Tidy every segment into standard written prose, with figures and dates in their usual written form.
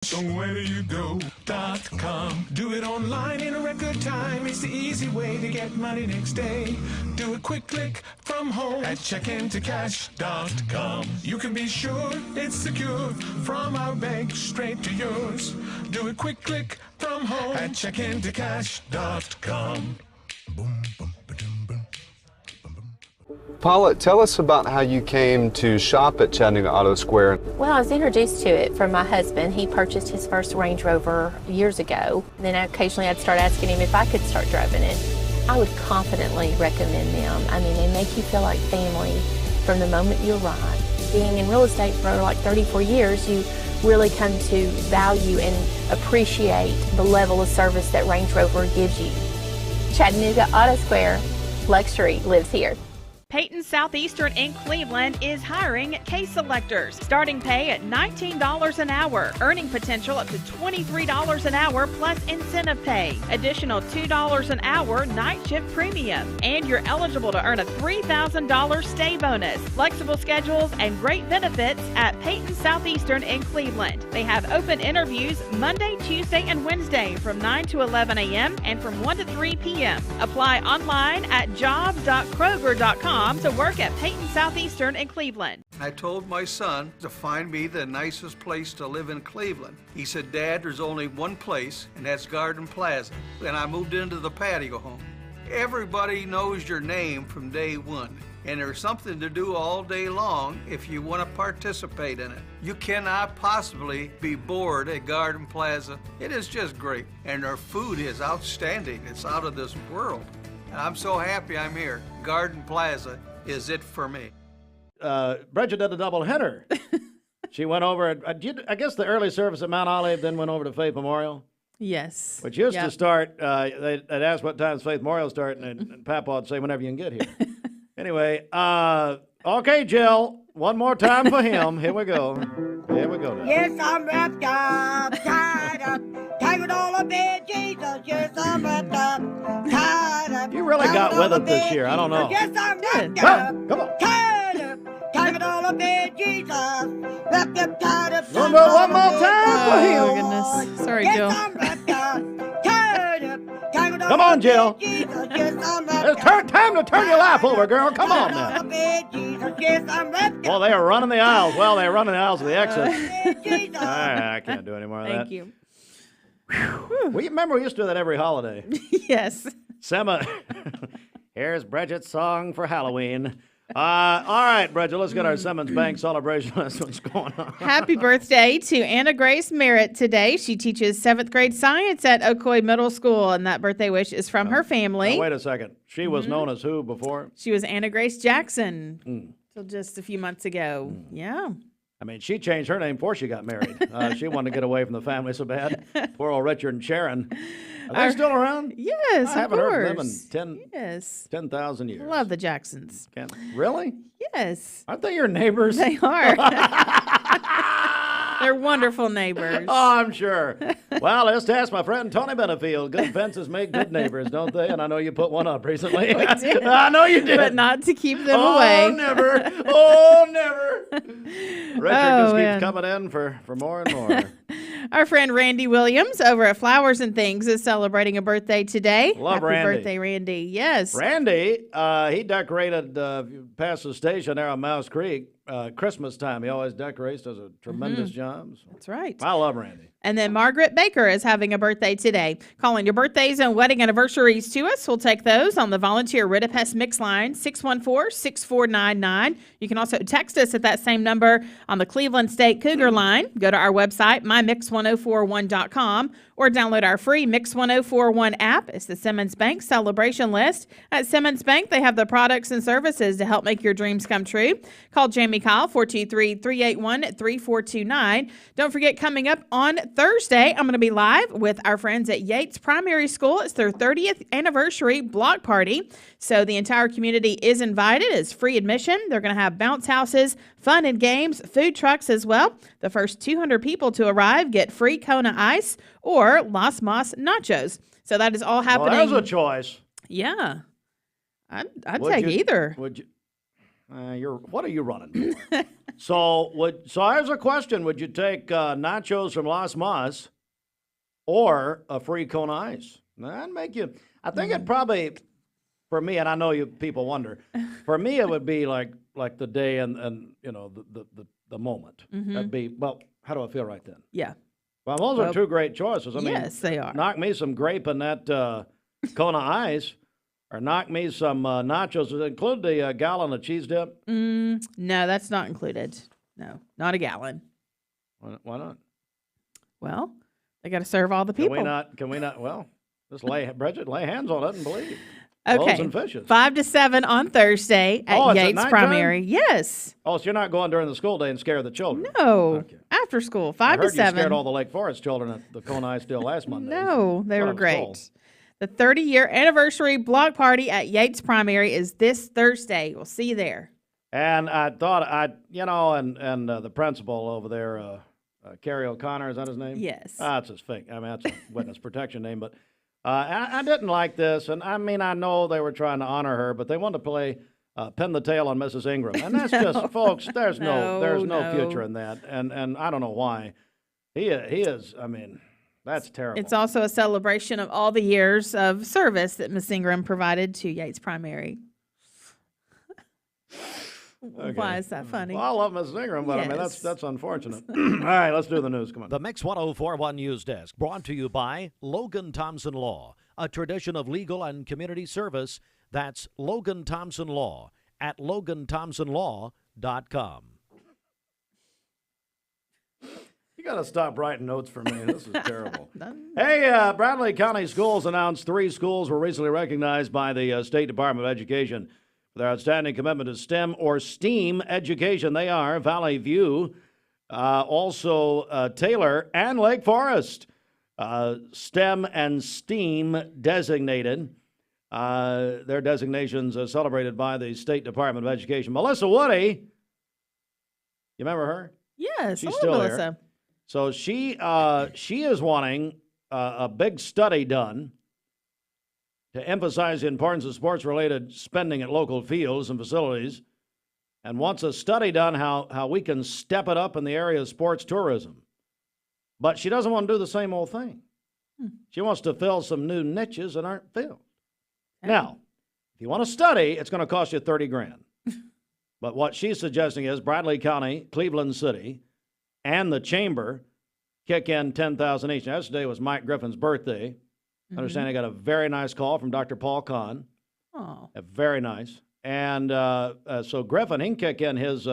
SomewhereYouGo.com. Do it online in a record time. It's the easy way to get money next day. Do a quick click from home at checkingtocash.com. You can be sure it's secure from our bank straight to yours. Do a quick click from home at checkingtocash.com. Boom, boom, ba-dum, boom. Paula, tell us about how you came to shop at Chattanooga Auto Square. Well, I was introduced to it from my husband. He purchased his first Range Rover years ago. Then occasionally I'd start asking him if I could start driving it. I would confidently recommend them. I mean, they make you feel like family from the moment you arrive. Being in real estate for like 34 years, you really come to value and appreciate the level of service that Range Rover gives you. Chattanooga Auto Square, luxury lives here. Peyton Southeastern in Cleveland is hiring case selectors. Starting pay at $19 an hour. Earning potential up to $23 an hour plus incentive pay. Additional $2 an hour night shift premium. And you're eligible to earn a $3,000 stay bonus. Flexible schedules and great benefits at Peyton Southeastern in Cleveland. They have open interviews Monday, Tuesday, and Wednesday from 9 to 11 a.m. and from 1 to 3 p.m. Apply online at jobs.kroger.com to work at Peyton Southeastern in Cleveland. I told my son to find me the nicest place to live in Cleveland. He said, Dad, there's only one place, and that's Garden Plaza. And I moved into the patio home. Everybody knows your name from day one, and there's something to do all day long if you want to participate in it. You cannot possibly be bored at Garden Plaza. It is just great, and their food is outstanding. It's out of this world. I'm so happy I'm here. Garden Plaza is it for me. Bridget did a double header. She went over, I guess the early service at Mount Olive, then went over to Faith Memorial. Yes. Which used to start, they'd ask what time's Faith Memorial start, and Papa would say, whenever you can get here. Anyway, okay, Jill, one more time for him. Here we go. Here we go now. Yes, I'm wrapped up, tied up, tangled all up in Jesus. Yes, I'm wrapped up, tied up. You really got with it this year. I don't know. Yes, I'm wrapped up, come on. Tied up, tangled all up in Jesus. Wrapped up, tied up. One more time for him. Oh, goodness. Sorry, Yes, Jill. I'm wrapped up, tied up, tangled all Come on, up Jill. in Jesus. Yes, I'm wrapped It's time to turn your life over, girl. Come on now. Yes, I'm wrapped Well, they are running the aisles. Well, they're running the aisles of the exit. Jesus. I can't do any more of that. Thank you. We remember we used to do that every holiday. Yes. Sema, here's Bridget's song for Halloween. All right, Bridget, let's get our Simmons Bank celebration. That's what's going on. Happy birthday to Anna Grace Merritt today. She teaches 7th grade science at Ocoee Middle School, and that birthday wish is from her family. Now, wait a second. She was known as who before? She was Anna Grace Jackson till just a few months ago. Yeah. I mean, she changed her name before she got married. She wanted to get away from the family so bad. Poor old Richard and Sharon. Are they still around? Yes, I haven't heard from them in Yes. 10,000 years. Love the Jacksons. Really? Yes. Aren't they your neighbors? They are. They're wonderful neighbors. Oh, I'm sure. Well, let's ask my friend Tony Benefield. Good fences make good neighbors, don't they? And I know you put one up recently. We did. I know you did. But not to keep them away. Oh, never. Oh, never. Richard just man. keeps coming in for more and more. Our friend Randy Williams over at Flowers and Things is celebrating a birthday today. Love Happy Randy. birthday, Randy. Yes. Randy, he decorated past the station there on Mouse Creek. Christmas time, he always decorates, does a tremendous job. So. That's right. I love Randy. And then Margaret Baker is having a birthday today. Calling your birthdays and wedding anniversaries to us. We'll take those on the volunteer Ritapest Mix line, 614-6499. You can also text us at that same number on the Cleveland State Cougar line. Go to our website, mymix1041.com, or download our free Mix 1041 app. It's the Simmons Bank celebration list. At Simmons Bank, they have the products and services to help make your dreams come true. Call Jamie Kyle, 423-381-3429. Don't forget, coming up on Thursday, I'm going to be live with our friends at Yates Primary School. It's their 30th anniversary block party. So the entire community is invited. It's free admission. They're going to have bounce houses, fun and games, food trucks as well. The first 200 people to arrive get free Kona Ice or Las Mas nachos. So that is all happening. Well, there's a choice. Yeah. I'd take either. Would you? What are you running for? So here's a question: would you take nachos from Las Mas or a free cone of ice? That'd make you. I think it probably, for me, and I know you people wonder. For me, it would be like the day and the moment. That'd be How do I feel right then? Yeah. Well, those are two great choices. I mean, yes, they are. Knock me some grape in that cone of ice, or knock me some nachos. Does it include the gallon of cheese dip? No, that's not included. No, not a gallon. Why not? Well, they got to serve all the people. Can we not? Well, just lay hands on it and believe. Okay. Loaves and fishes. 5 to 7 on Thursday at it's at Yates nighttime? Primary. Yes. Oh, so you're not going during the school day and scare the children? No. Okay. After school, I 5 to heard 7. you scared all the Lake Forest children at the Cone Ice deal last Monday. No, they Thought were it was great. cool. The 30-year anniversary block party at Yates Primary is this Thursday. We'll see you there. And I thought the principal over there, Kerry O'Connor, is that his name? Yes. That's his fake. I mean, that's a witness protection name. But I didn't like this. And I mean, I know they were trying to honor her, but they wanted to play Pin the Tail on Mrs. Ingram. And that's just, folks, there's no future in that. And I don't know why. He is, I mean, that's terrible. It's also a celebration of all the years of service that Miss Ingram provided to Yates Primary. Okay. Why is that funny? Well, I love Mrs. Ingram, but I mean, Yes. that's unfortunate. All right, let's do the news. Come on. The Mix 1041 News Desk, brought to you by Logan Thompson Law, a tradition of legal and community service. That's Logan Thompson Law at LoganThompsonLaw.com. You got to stop writing notes for me. This is terrible. Hey, Bradley County Schools announced 3 schools were recently recognized by the State Department of Education for their outstanding commitment to STEM or STEAM education. They are Valley View, also Taylor, and Lake Forest. STEM and STEAM designated. Their designations are celebrated by the State Department of Education. Melissa Woody, you remember her? Yes. She's hello, still Melissa. there. So she is wanting a big study done to emphasize the importance of sports-related spending at local fields and facilities, and wants a study done how we can step it up in the area of sports tourism. But she doesn't want to do the same old thing. She wants to fill some new niches that aren't filled. Now, if you want to study, it's going to cost you $30,000. But what she's suggesting is Bradley County, Cleveland City, and the Chamber kick in $10,000 each. Now, yesterday was Mike Griffin's birthday. I understand I got a very nice call from Dr. Paul Kahn. Oh. Very nice. And so Griffin, he can kick in his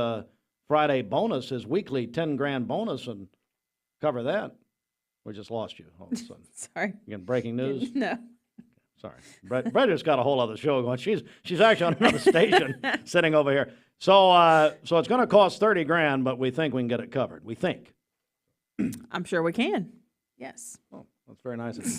Friday bonus, his weekly $10,000 bonus, and cover that. We just lost you all of a sudden. Sorry. Again, breaking news? No. Sorry. Brett just got a whole other show going. She's actually on another station sitting over here. So it's going to cost $30,000, but we think we can get it covered. We think. I'm sure we can. Yes. Oh, that's very nice of you.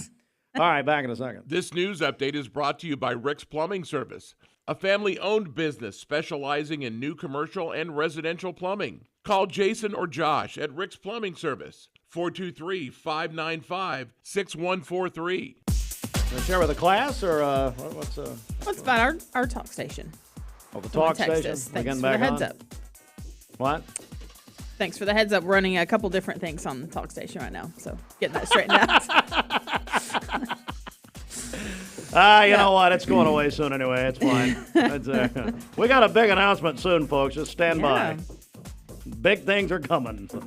All right, back in a second. This news update is brought to you by Rick's Plumbing Service, a family-owned business specializing in new commercial and residential plumbing. Call Jason or Josh at Rick's Plumbing Service, 423-595-6143. Want to share with the class, or what's about our talk station? Oh, the talk Text station? us. We're Thanks getting for the back heads on? up. What? Thanks for the heads up. We're running a couple different things on the talk station right now, so getting that straightened out. You know what? It's going away soon anyway. It's fine. We got a big announcement soon, folks. Just stand by. Big things are coming. So,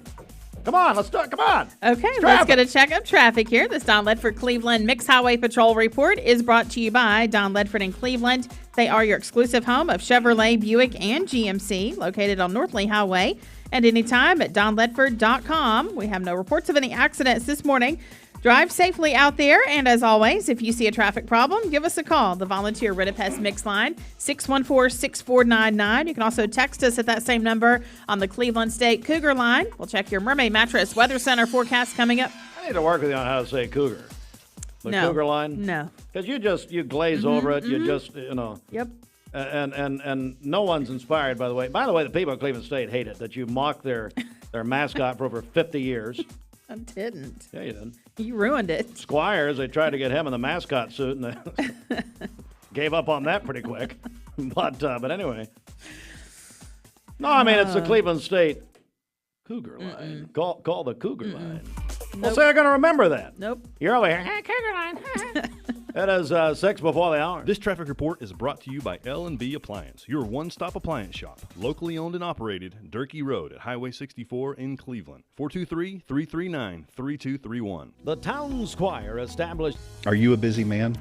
come on, let's start. Come on. Okay, let's get a check of traffic here. This Don Ledford Cleveland Mixed Highway Patrol Report is brought to you by Don Ledford in Cleveland. They are your exclusive home of Chevrolet, Buick, and GMC, located on North Lee Highway. And anytime at donledford.com. We have no reports of any accidents this morning. Drive safely out there, and as always, if you see a traffic problem, give us a call. The Volunteer Rid-A-Pest Mix line, 614-6499. You can also text us at that same number on the Cleveland State Cougar line. We'll check your Mermaid Mattress Weather Center forecast coming up. I need to work with you on how to say cougar. The cougar line? No. Because you glaze over it. You just, Yep. And no one's inspired, by the way. By the way, the people of Cleveland State hate it that you mock their mascot for over 50 years. I didn't. Yeah, you did. You ruined it. Squires, they tried to get him in the mascot suit, and they gave up on that pretty quick. But anyway. No, I mean, it's the Cleveland State Cougar line. Call the Cougar line. Well, say, I'm going to remember that. Nope. You're over here. Hey, Cougar line. It is 6 before the hour. This traffic report is brought to you by L&B Appliance, your one-stop appliance shop. Locally owned and operated, Durkee Road at Highway 64 in Cleveland. 423-339-3231. The town squire established. Are you a busy man?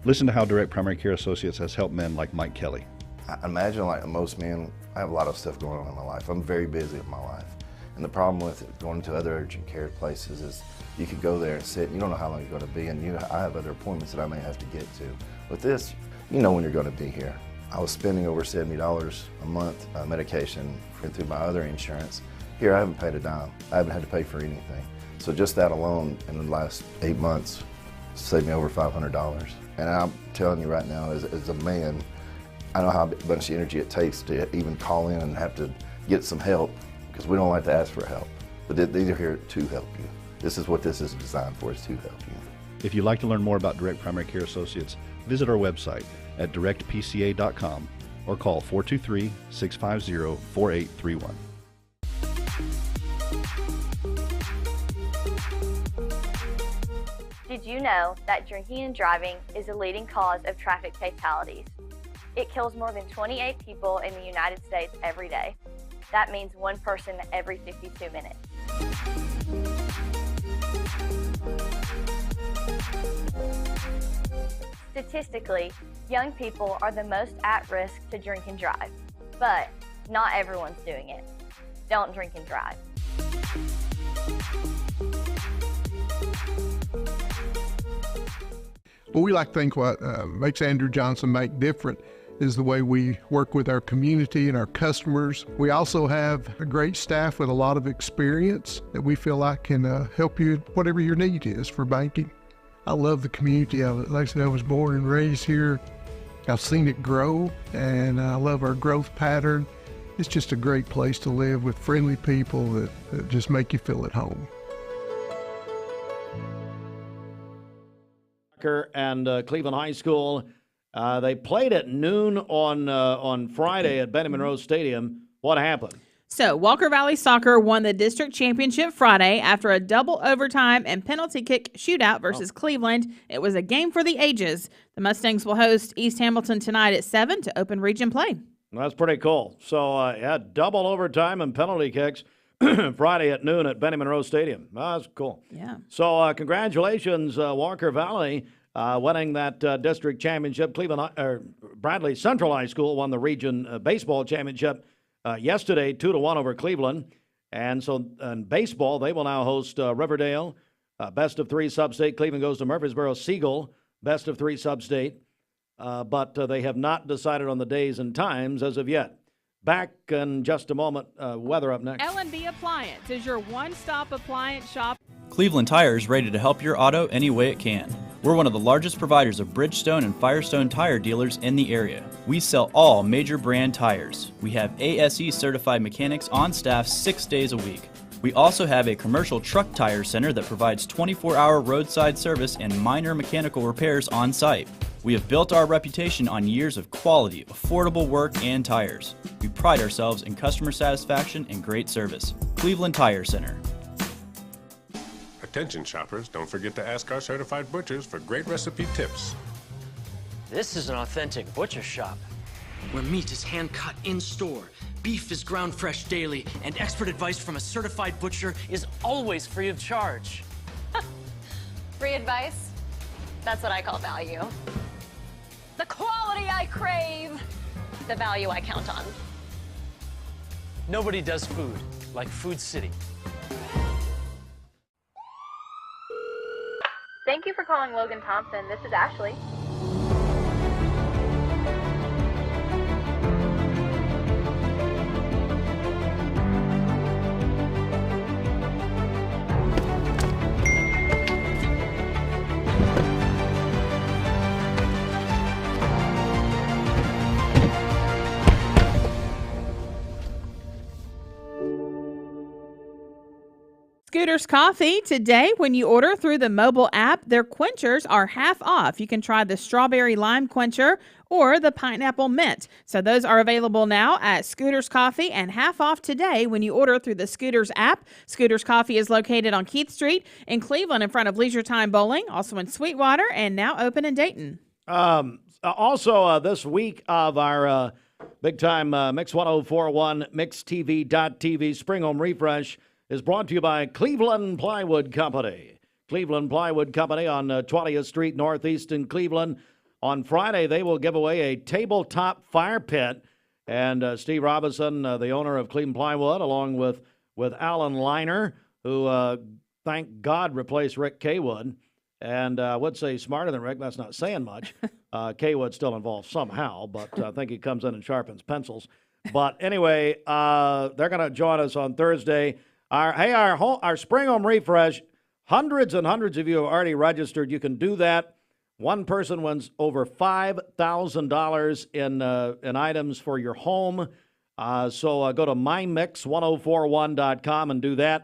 Listen to how Direct Primary Care Associates has helped men like Mike Kelly. I imagine like most men, I have a lot of stuff going on in my life. I'm very busy in my life. And the problem with going to other urgent care places is you could go there and sit, and you don't know how long you're going to be, and I have other appointments that I may have to get to. With this, you know when you're going to be here. I was spending over $70 a month medication through my other insurance. Here, I haven't paid a dime. I haven't had to pay for anything. So just that alone in the last 8 months saved me over $500. And I'm telling you right now, as a man, I know how much energy it takes to even call in and have to get some help, because we don't like to ask for help. But these are here to help you. This is what this is designed for, is to help you. If you'd like to learn more about Direct Primary Care Associates, visit our website at directpca.com or call 423-650-4831. Did you know that drinking and driving is a leading cause of traffic fatalities? It kills more than 28 people in the United States every day. That means one person every 52 minutes. Statistically, young people are the most at risk to drink and drive, but not everyone's doing it. Don't drink and drive. Well, we like to think what makes Andrew Johnson make different is the way we work with our community and our customers. We also have a great staff with a lot of experience that we feel like can help you whatever your need is for banking. I love the community of it. Like I said, I was born and raised here. I've seen it grow, and I love our growth pattern. It's just a great place to live with friendly people that just make you feel at home. And Cleveland High School, they played at noon on Friday at Benny Monroe Stadium. What happened? So, Walker Valley Soccer won the district championship Friday after a double overtime and penalty kick shootout versus Cleveland. It was a game for the ages. The Mustangs will host East Hamilton tonight at 7 to open region play. That's pretty cool. So, double overtime and penalty kicks Friday at noon at Benny Monroe Stadium. That's cool. Yeah. So, congratulations, Walker Valley, winning that district championship. Bradley Central High School won the region baseball championship yesterday, 2-1 over Cleveland. And so in baseball, they will now host Riverdale, best of three sub-state. Cleveland goes to Murfreesboro. Siegel, best of three sub-state. But they have not decided on the days and times as of yet. Back in just a moment. Weather up next. L&B Appliance is your one-stop appliance shop. Cleveland Tire is ready to help your auto any way it can. We're one of the largest providers of Bridgestone and Firestone tire dealers in the area. We sell all major brand tires. We have ASE certified mechanics on staff 6 days a week. We also have a commercial truck tire center that provides 24-hour roadside service and minor mechanical repairs on site. We have built our reputation on years of quality, affordable work, and tires. We pride ourselves in customer satisfaction and great service. Cleveland Tire Center. Attention shoppers, don't forget to ask our certified butchers for great recipe tips. This is an authentic butcher shop, where meat is hand-cut in-store, beef is ground fresh daily, and expert advice from a certified butcher is always free of charge. Free advice? That's what I call value. The quality I crave, the value I count on. Nobody does food like Food City. Thank you for calling Logan Thompson. This is Ashley. Scooters Coffee. Today, when you order through the mobile app, their quenchers are half off. You can try the strawberry lime quencher or the pineapple mint. So those are available now at Scooters Coffee and half off today when you order through the Scooters app. Scooters Coffee is located on Keith Street in Cleveland in front of Leisure Time Bowling, also in Sweetwater, and now open in Dayton. Also, this week of our big-time Mix 104.1 MixTV.TV Spring Home Refresh is brought to you by Cleveland Plywood Company. Cleveland Plywood Company on 20th Street Northeast in Cleveland. On Friday, they will give away a tabletop fire pit. And Steve Robinson, the owner of Cleveland Plywood, along with Alan Liner, who, thank God, replaced Rick Kaywood. And I would say smarter than Rick. That's not saying much. Kaywood's still involved somehow, but I think he comes in and sharpens pencils. But anyway, they're going to join us on Thursday. Our Spring Home Refresh, hundreds and hundreds of you have already registered. You can do that. One person wins over $5,000 in items for your home. So go to mymix1041.com and do that.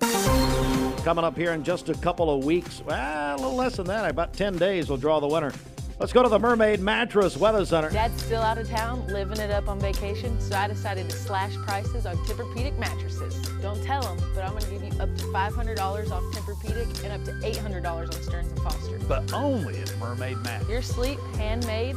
Coming up here in just a couple of weeks, well, a little less than that, about 10 days, we'll draw the winner. Let's go to the Mermaid Mattress Weather Center. Dad's still out of town, living it up on vacation, so I decided to slash prices on Tempur-Pedic mattresses. Don't tell him, but I'm going to give you up to $500 off Tempur-Pedic and up to $800 on Stearns & Foster. But only at Mermaid Mattress. Your sleep, handmade.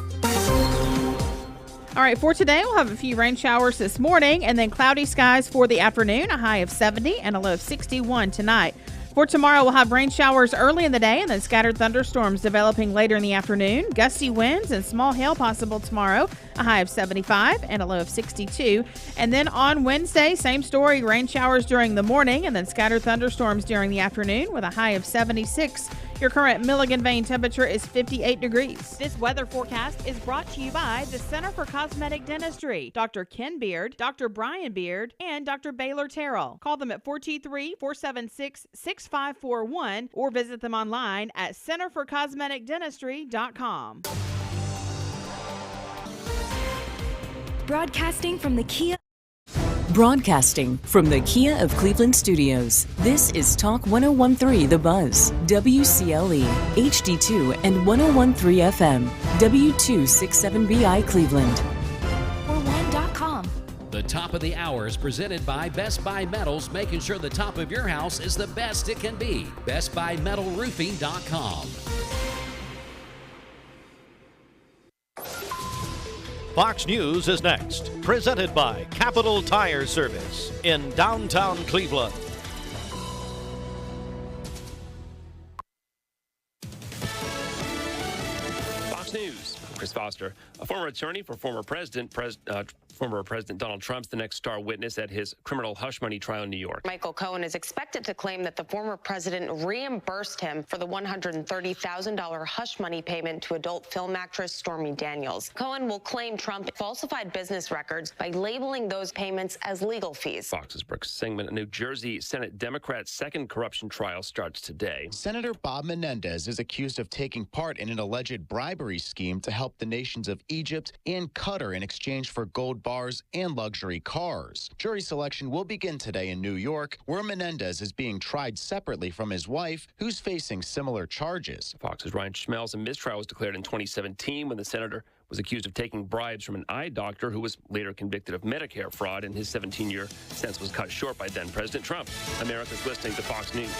All right, for today, we'll have a few rain showers this morning and then cloudy skies for the afternoon, a high of 70 and a low of 61 tonight. For tomorrow, we'll have rain showers early in the day and then scattered thunderstorms developing later in the afternoon. Gusty winds and small hail possible tomorrow, a high of 75 and a low of 62. And then on Wednesday, same story, rain showers during the morning and then scattered thunderstorms during the afternoon with a high of 76. Your current Milligan Vane temperature is 58 degrees. This weather forecast is brought to you by the Center for Cosmetic Dentistry, Dr. Ken Beard, Dr. Brian Beard, and Dr. Baylor Terrell. Call them at 423-476-6541 or visit them online at centerforcosmeticdentistry.com. Broadcasting from the Kia of Cleveland Studios, this is Talk 101.3 The Buzz, WCLE, HD2 and 101.3 FM, W267BI Cleveland. Or one.com. The top of the hour is presented by Best Buy Metals, making sure the top of your house is the best it can be. BestBuyMetalRoofing.com. Fox News is next, presented by Capital Tire Service in downtown Cleveland. Fox News, Chris Foster. A former attorney for former President Donald Trump's the next star witness at his criminal hush money trial in New York. Michael Cohen is expected to claim that the former president reimbursed him for the $130,000 hush money payment to adult film actress Stormy Daniels. Cohen will claim Trump falsified business records by labeling those payments as legal fees. Fox's Brooks Singman. A New Jersey Senate Democrat's second corruption trial starts today. Senator Bob Menendez is accused of taking part in an alleged bribery scheme to help the nations of Egypt and Qatar in exchange for gold bars and luxury cars. Jury selection will begin today in New York, where Menendez is being tried separately from his wife, who's facing similar charges. Fox's Ryan Schmelz. A mistrial was declared in 2017 when the senator was accused of taking bribes from an eye doctor who was later convicted of Medicare fraud, and his 17-year sentence was cut short by then-President Trump. America's listening to Fox News.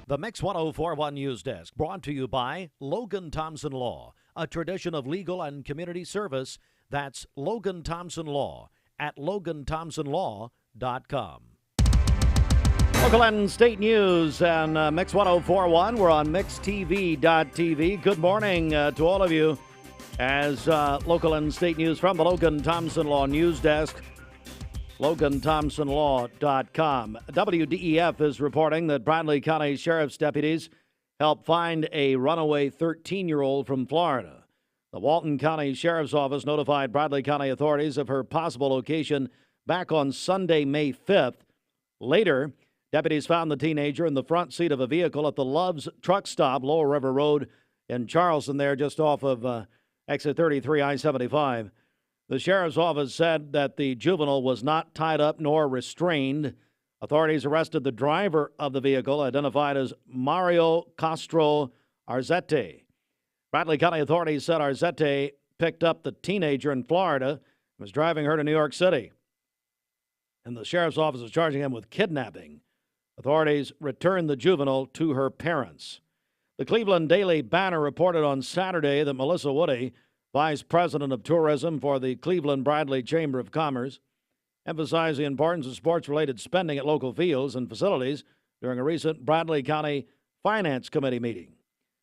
The Mix 104.1 News Desk, brought to you by Logan Thompson Law, a tradition of legal and community service. That's Logan Thompson Law at LoganThompsonLaw.com. Local and state news and Mix 104.1. We're on MixTV.TV. Good morning to all of you as local and state news from the Logan Thompson Law News Desk. LoganThompsonLaw.com. WDEF is reporting that Bradley County Sheriff's deputies helped find a runaway 13-year-old from Florida. The Walton County Sheriff's Office notified Bradley County authorities of her possible location back on Sunday, May 5th. Later, deputies found the teenager in the front seat of a vehicle at the Love's truck stop, Lower River Road in Charleston, there just off of exit 33 I-75. The sheriff's office said that the juvenile was not tied up nor restrained. Authorities arrested the driver of the vehicle, identified as Mario Castro Arzete. Bradley County authorities said Arzete picked up the teenager in Florida and was driving her to New York City. And the sheriff's office is charging him with kidnapping. Authorities returned the juvenile to her parents. The Cleveland Daily Banner reported on Saturday that Melissa Woody, Vice President of Tourism for the Cleveland Bradley Chamber of Commerce, emphasized the importance of sports-related spending at local fields and facilities during a recent Bradley County Finance Committee meeting.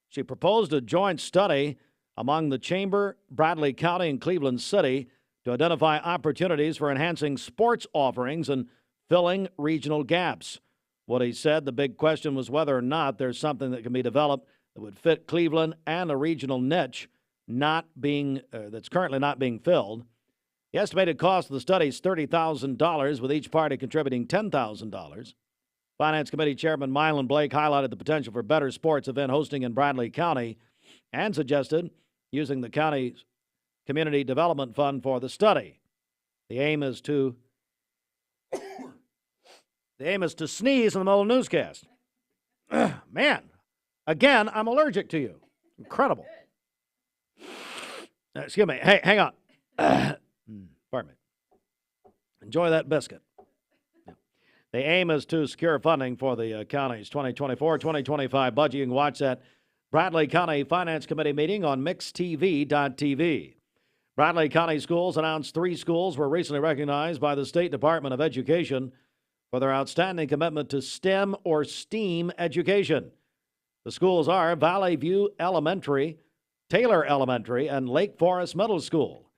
She proposed a joint study among the Chamber, Bradley County, and Cleveland City to identify opportunities for enhancing sports offerings and filling regional gaps. Woody said the big question was whether or not there's something that can be developed that would fit Cleveland and a regional niche that's currently not being filled. The estimated cost of the study is $30,000, with each party contributing $10,000. Finance Committee Chairman Mylan Blake highlighted the potential for better sports event hosting in Bradley County and suggested using the county's Community Development Fund for the study. The aim is to sneeze in the middle of the newscast. Man, again, I'm allergic to you. Incredible. Excuse me. Hey, hang on. Pardon me. Enjoy that biscuit. The aim is to secure funding for the county's 2024-2025 budget. You can watch that Bradley County Finance Committee meeting on mixtv.tv. Bradley County Schools announced 3 schools were recently recognized by the State Department of Education for their outstanding commitment to STEM or STEAM education. The schools are Valley View Elementary, Taylor Elementary, and Lake Forest Middle School.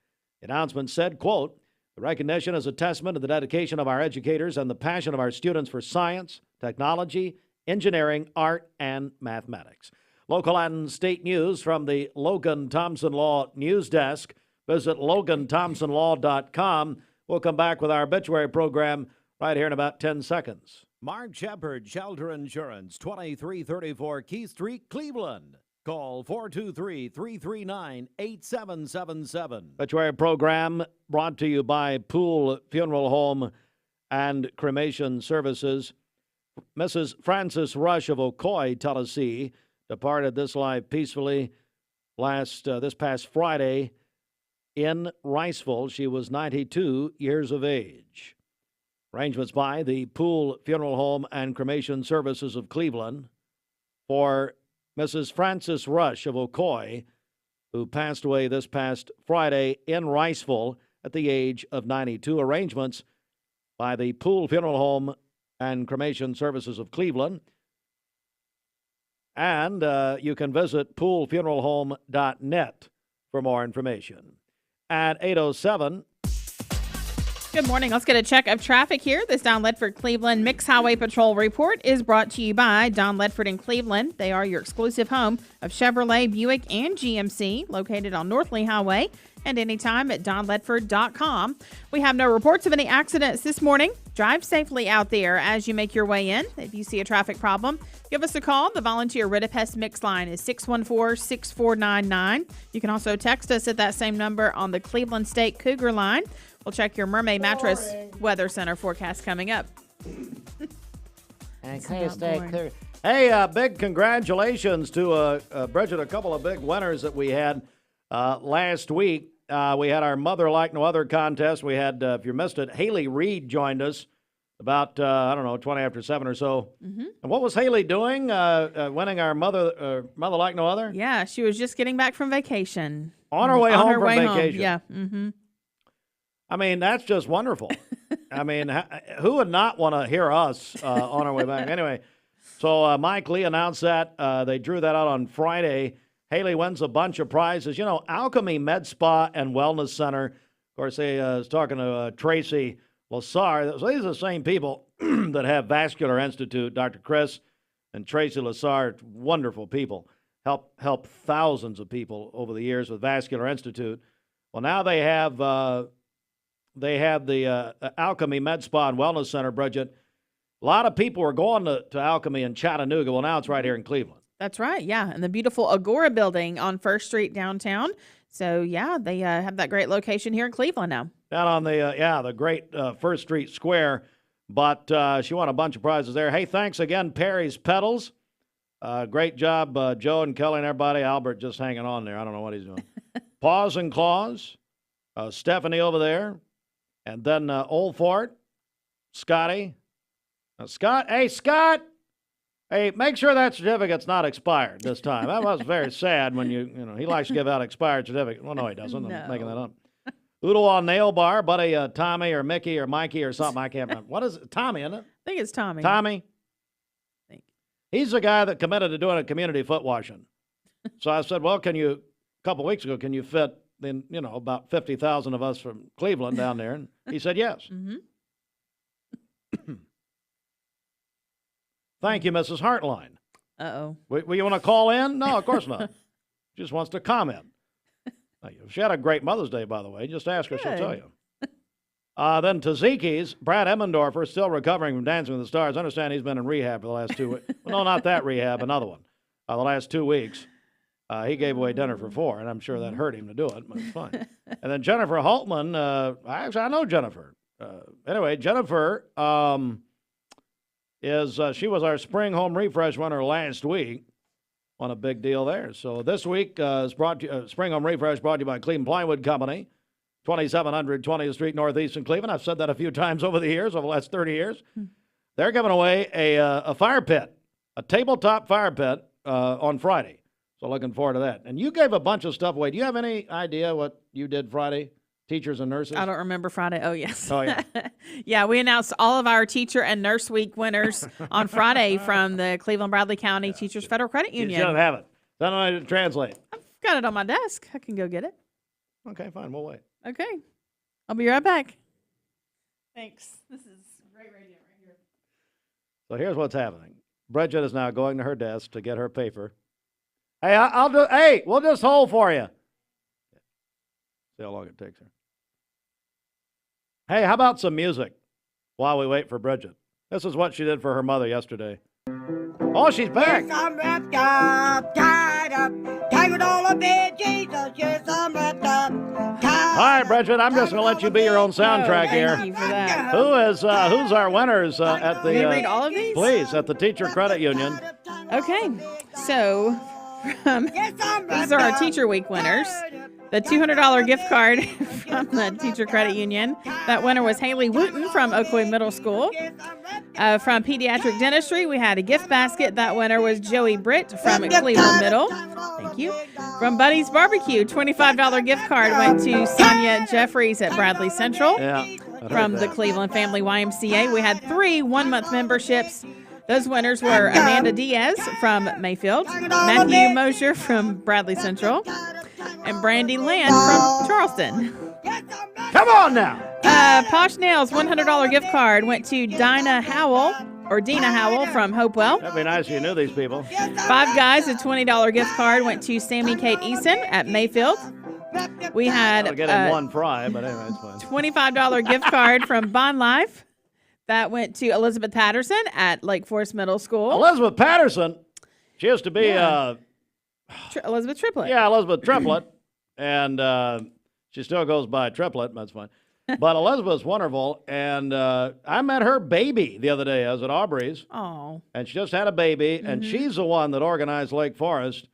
The announcement said, quote, "The recognition is a testament to the dedication of our educators and the passion of our students for science, technology, engineering, art, and mathematics." Local and state news from the Logan Thompson Law News Desk. Visit LoganThompsonLaw.com. We'll come back with our obituary program right here in about 10 seconds. Mark Shepard, Shelter Insurance, 2334 Keith Street, Cleveland. Call 423-339-8777. Obituary program brought to you by Pool Funeral Home and Cremation Services. Mrs. Frances Rush of Ocoee, Tennessee, departed this life peacefully this past Friday in Riceville. She was 92 years of age. Arrangements by the Pool Funeral Home and Cremation Services of Cleveland for Mrs. Frances Rush of Ocoee, who passed away this past Friday in Riceville at the age of 92. Arrangements by the Pool Funeral Home and Cremation Services of Cleveland. And you can visit poolfuneralhome.net for more information. At 8:07. Good morning. Let's get a check of traffic here. This Don Ledford Cleveland Mixed Highway Patrol report is brought to you by Don Ledford in Cleveland. They are your exclusive home of Chevrolet, Buick, and GMC, located on North Lee Highway, and anytime at donledford.com. We have no reports of any accidents this morning. Drive safely out there as you make your way in. If you see a traffic problem, give us a call. The volunteer Ridipest Mix line is 614-6499. You can also text us at that same number on the Cleveland State Cougar line. We'll check your Mermaid Mattress Weather Center forecast coming up. Hey, big congratulations to Bridget, a couple of big winners that we had last week. We had our Mother Like No Other contest. We had, if you missed it, Haley Reed joined us about, 20 after 7 or so. Mm-hmm. And what was Haley doing, winning our Mother Like No Other? Yeah, she was just getting back from vacation. On her way home from vacation. Yeah. Mm-hmm. I mean, that's just wonderful. I mean, who would not want to hear us on our way back? Anyway, so Mike Lee announced that. They drew that out on Friday. Haley wins a bunch of prizes. You know, Alchemy Med Spa and Wellness Center. Of course, they was talking to Tracy Lassar. So these are the same people that have Vascular Institute. Dr. Chris and Tracy Lassar, wonderful people. Help thousands of people over the years with Vascular Institute. Well, now they have the Alchemy Med Spa and Wellness Center, Bridget. A lot of people are going to Alchemy in Chattanooga. Well, now it's right here in Cleveland. That's right, yeah, and the beautiful Agora building on First Street downtown. So, yeah, they have that great location here in Cleveland now. Down on the great First Street Square. But she won a bunch of prizes there. Hey, thanks again, Perry's Pedals. Great job, Joe and Kelly and everybody. Albert just hanging on there. I don't know what he's doing. Paws and Claws, Stephanie over there, and then Old Fort, Scotty. Scott, hey, make sure that certificate's not expired this time. That was very sad when he likes to give out expired certificates. Well, no, he doesn't. No. I'm making that up. Oodle on Nail Bar, buddy Tommy or Mickey or Mikey or something. I can't remember. What is it? Tommy, isn't it? I think it's Tommy. Tommy? He's the guy that committed to doing a community foot washing. So I said, well, a couple weeks ago, can you fit about 50,000 of us from Cleveland down there? And he said yes. Mm-hmm. Thank you, Mrs. Hartline. Uh-oh. You want to call in? No, of course not. She just wants to comment. She had a great Mother's Day, by the way. Just ask her, she'll tell you. Then Taziki's, Brad Emmendorfer, still recovering from Dancing with the Stars. I understand he's been in rehab for the last 2 weeks. Well, no, not that rehab, another one. The last 2 weeks. He gave away dinner for 4, and I'm sure that hurt him to do it, but it's fine. And then Jennifer Holtman, I know Jennifer. Anyway, Jennifer she was our Spring Home Refresh winner last week. Won a big deal there. So this week is Spring Home Refresh brought to you by Cleveland Plywood Company, 2700 20th Street Northeast in Cleveland. I've said that a few times over the last 30 years. They're giving away a fire pit, a tabletop fire pit on Friday. So looking forward to that. And you gave a bunch of stuff away. Do you have any idea what you did Friday? Teachers and nurses? I don't remember Friday. Oh, yes. Oh, yeah. Yeah, we announced all of our Teacher and Nurse Week winners on Friday from the Cleveland Bradley County Teachers Federal Credit Union. You shouldn't have it. Don't know how to translate. I've got it on my desk. I can go get it. Okay, fine. We'll wait. Okay. I'll be right back. Thanks. This is great radio right here. So here's what's happening. Bridget is now going to her desk to get her paper. Hey, we'll just hold for you. See how long it takes her. Hey, how about some music while we wait for Bridget? This is what she did for her mother yesterday. Oh, she's back. Yes, I'm wrapped up, tied up, tangled all up in Jesus. Yes, I'm wrapped up, tied All right, Bridget, I'm just going to let you be your own soundtrack here. Thank you for that. Who's our winners at the... Can you read all of these? Please, at the Teacher Credit Union. Okay, so these are our Teacher Week winners. The $200 gift card from the Teacher Credit Union. That winner was Haley Wooten from Oakwood Middle School. From Pediatric Dentistry, we had a gift basket. That winner was Joey Britt from Cleveland Middle. Thank you. From Buddy's Barbecue, $25 gift card went to Sonia Jeffries at Bradley Central. Yeah. From the Cleveland Family YMCA, we had 3 one-month memberships. Those winners were Amanda Diaz from Mayfield, Matthew Mosher from Bradley Central, and Brandy Land from Charleston. Come on now. Posh Nails $100 gift card went to Dina Howell from Hopewell. That'd be nice if you knew these people. Five Guys, a $20 gift card went to Sammy Kate Eason at Mayfield. We had I'll get in one fry, but anyway, it's fine. $25 gift card from Bond Life. That went to Elizabeth Patterson at Lake Forest Middle School. Elizabeth Patterson. She used to be Elizabeth Triplett. Yeah, Elizabeth Triplett. And she still goes by Triplett. That's fine. But Elizabeth's wonderful. And I met her baby the other day. I was at Aubrey's. Oh. And she just had a baby. And she's the one that organized Lake Forest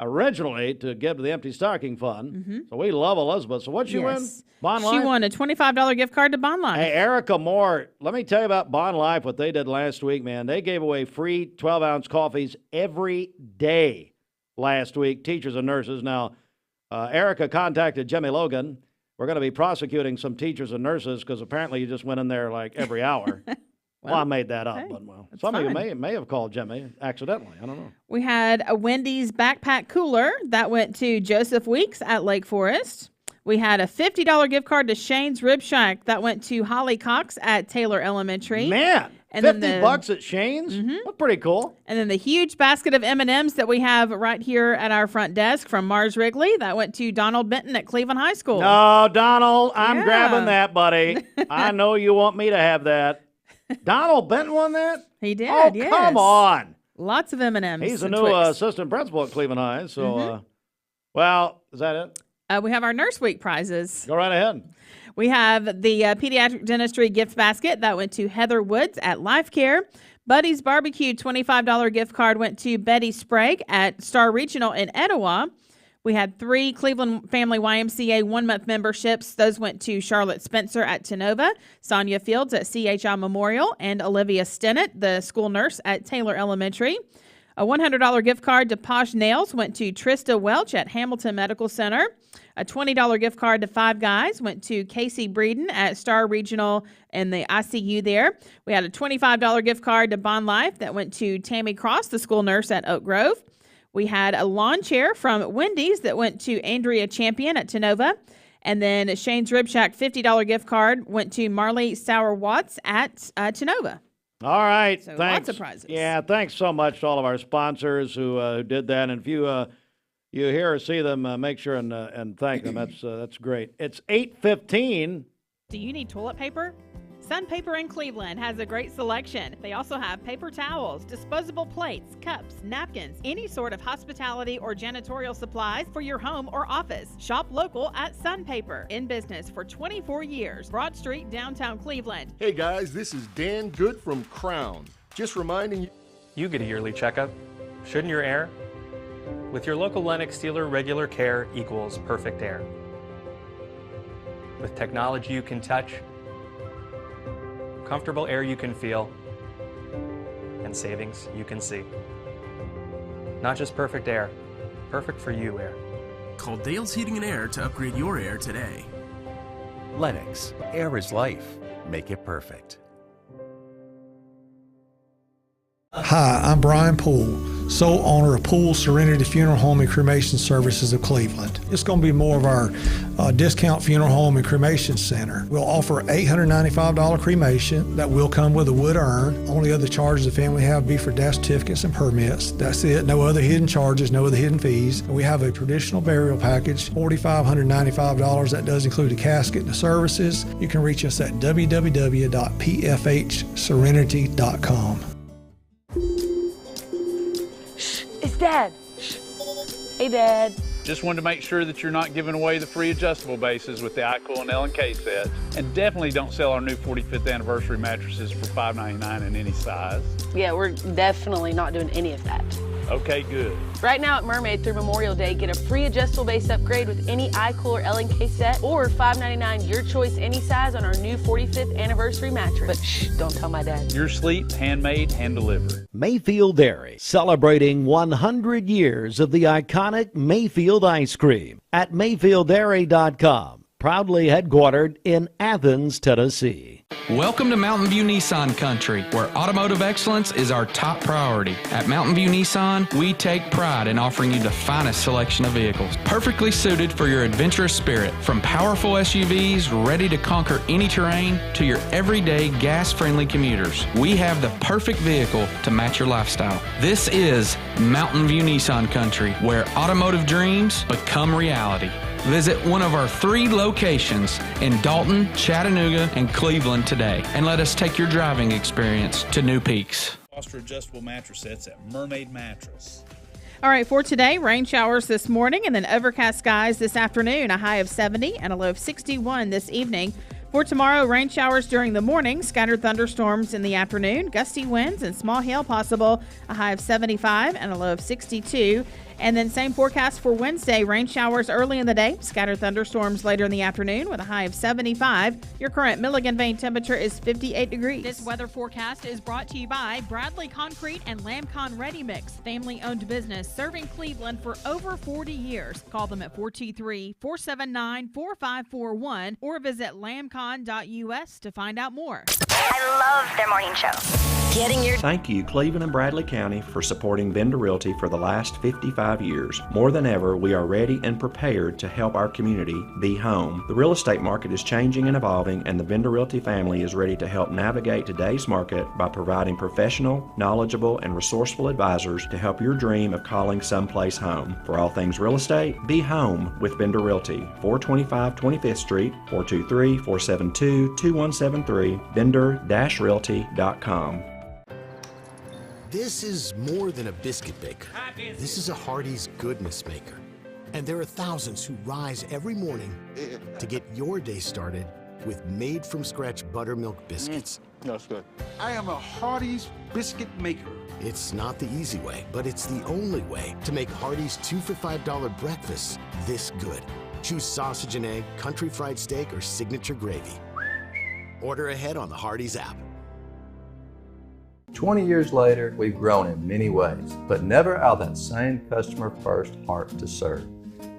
originally to give to the Empty Stocking Fund. So we love Elizabeth. So what'd she win? Bond Life? She won a $25 gift card to Bond Life. Hey, Erica Moore, let me tell you about Bond Life, what they did last week, man. They gave away free 12-ounce coffees every day last week, teachers and nurses. Now, Erica contacted Jimmy Logan. We're going to be prosecuting some teachers and nurses because apparently you just went in there like every hour. Well, I made that up, but some of you may have called Jimmy accidentally. I don't know. We had a Wendy's backpack cooler that went to Joseph Weeks at Lake Forest. We had a $50 gift card to Shane's Rib Shack that went to Holly Cox at Taylor Elementary. Man, and $50 at Shane's? That's pretty cool. And then the huge basket of M&Ms that we have right here at our front desk from Mars Wrigley that went to Donald Benton at Cleveland High School. No, Donald, I'm grabbing that, buddy. I know you want me to have that. Donald Benton won that? He did, Oh, yes. come on. Lots of M&Ms. He's a and new Twix. assistant principal at Cleveland High. So, well, is that it? We have our Nurse Week prizes. Go right ahead. We have the pediatric dentistry gift basket that went to Heather Woods at Life Care. Buddy's Barbecue $25 gift card went to Betty Sprague at Star Regional in Etowah. We had 3 Cleveland Family YMCA 1-month memberships. Those went to Charlotte Spencer at Tenova, Sonia Fields at CHI Memorial, and Olivia Stennett, the school nurse at Taylor Elementary. A $100 gift card to Posh Nails went to Trista Welch at Hamilton Medical Center. A $20 gift card to Five Guys went to Casey Breeden at Star Regional in the ICU there. We had a $25 gift card to Bond Life that went to Tammy Cross, the school nurse at Oak Grove. We had a lawn chair from Wendy's that went to Andrea Champion at Tenova. And then Shane's Rib Shack $50 gift card went to Marley Sauer-Watts at Tenova. All right, So thanks. lots of prizes. Yeah, thanks so much to all of our sponsors who did that. And if you hear or see them, make sure and thank them. That's great. It's 8:15. Do you need toilet paper? Sun Paper in Cleveland has a great selection. They also have paper towels, disposable plates, cups, napkins, any sort of hospitality or janitorial supplies for your home or office. Shop local at Sun Paper. In business for 24 years. Broad Street, downtown Cleveland. Hey guys, this is Dan Good from Crown. Just reminding you. You get a yearly checkup. Shouldn't your air? With your local Lennox dealer, regular care equals perfect air. With technology you can touch, comfortable air you can feel, and savings you can see. Not just perfect air, perfect for you air. Call Dale's Heating and Air to upgrade your air today. Lennox, air is life. Make it perfect. Hi, I'm Brian Poole, sole owner of Poole Serenity Funeral Home and Cremation Services of Cleveland. It's going to be more of our discount funeral home and cremation center. We'll offer $895 cremation that will come with a wood urn. Only other charges the family have be for death certificates and permits. That's it. No other hidden charges, no other hidden fees. We have a traditional burial package, $4,595. That does include a casket and the services. You can reach us at www.pfhserenity.com. It's Dad. Hey, Dad. Just wanted to make sure that you're not giving away the free adjustable bases with the iCool and L&K sets. And definitely don't sell our new 45th anniversary mattresses for $5.99 in any size. Yeah, we're definitely not doing any of that. Okay, good. Right now at Mermaid through Memorial Day, get a free adjustable base upgrade with any iCool or L&K set, or $5.99 your choice any size on our new 45th anniversary mattress. But shh, don't tell my dad. Your sleep, handmade, hand delivered. Mayfield Dairy, celebrating 100 years of the iconic Mayfield ice cream at MayfieldDairy.com. Proudly headquartered in Athens, Tennessee. Welcome to Mountain View Nissan Country, where automotive excellence is our top priority. At Mountain View Nissan, we take pride in offering you the finest selection of vehicles, perfectly suited for your adventurous spirit. From powerful SUVs ready to conquer any terrain to your everyday gas-friendly commuters, we have the perfect vehicle to match your lifestyle. This is Mountain View Nissan Country, where automotive dreams become reality. Visit one of our 3 locations in Dalton, Chattanooga, and Cleveland today, and let us take your driving experience to new peaks. Foster adjustable mattress sets at Mermaid Mattress. All right, for today, rain showers this morning and then overcast skies this afternoon, a high of 70 and a low of 61 this evening. For tomorrow, rain showers during the morning, scattered thunderstorms in the afternoon, gusty winds and small hail possible, a high of 75 and a low of 62. And then same forecast for Wednesday, rain showers early in the day, scattered thunderstorms later in the afternoon with a high of 75. Your current Milligan Vane temperature is 58 degrees. This weather forecast is brought to you by Bradley Concrete and Lamcon Ready Mix, family-owned business serving Cleveland for over 40 years. Call them at 423-479-4541 or visit lamcon.us to find out more. I love their morning show. Getting your Thank you, Cleveland and Bradley County, for supporting Vendor Realty for the last 55 years. More than ever, we are ready and prepared to help our community be home. The real estate market is changing and evolving, and the Vendor Realty family is ready to help navigate today's market by providing professional, knowledgeable, and resourceful advisors to help your dream of calling someplace home. For all things real estate, be home with Vendor Realty. 425 25th Street, 423-472-2173, vendor-realty.com. This is more than a biscuit baker. This is a Hardee's goodness maker. And there are thousands who rise every morning to get your day started with made-from-scratch buttermilk biscuits. That's good. I am a Hardee's biscuit maker. It's not the easy way, but it's the only way to make Hardee's 2 for $5 breakfasts this good. Choose sausage and egg, country fried steak, or signature gravy. Order ahead on the Hardee's app. 20 years later, we've grown in many ways, but never out of that same customer-first heart to serve.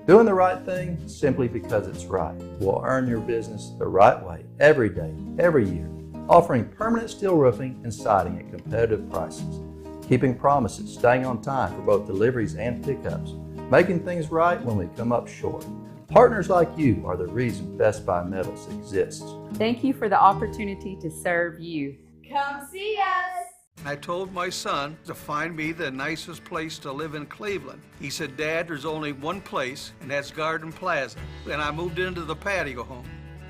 Doing the right thing simply because it's right will earn your business the right way every day, every year, offering permanent steel roofing and siding at competitive prices, keeping promises, staying on time for both deliveries and pickups, making things right when we come up short. Partners like you are the reason Best Buy Metals exists. Thank you for the opportunity to serve you. Come see us. I told my son to find me the nicest place to live in Cleveland. He said, Dad, there's only one place, and that's Garden Plaza. And I moved into the patio home.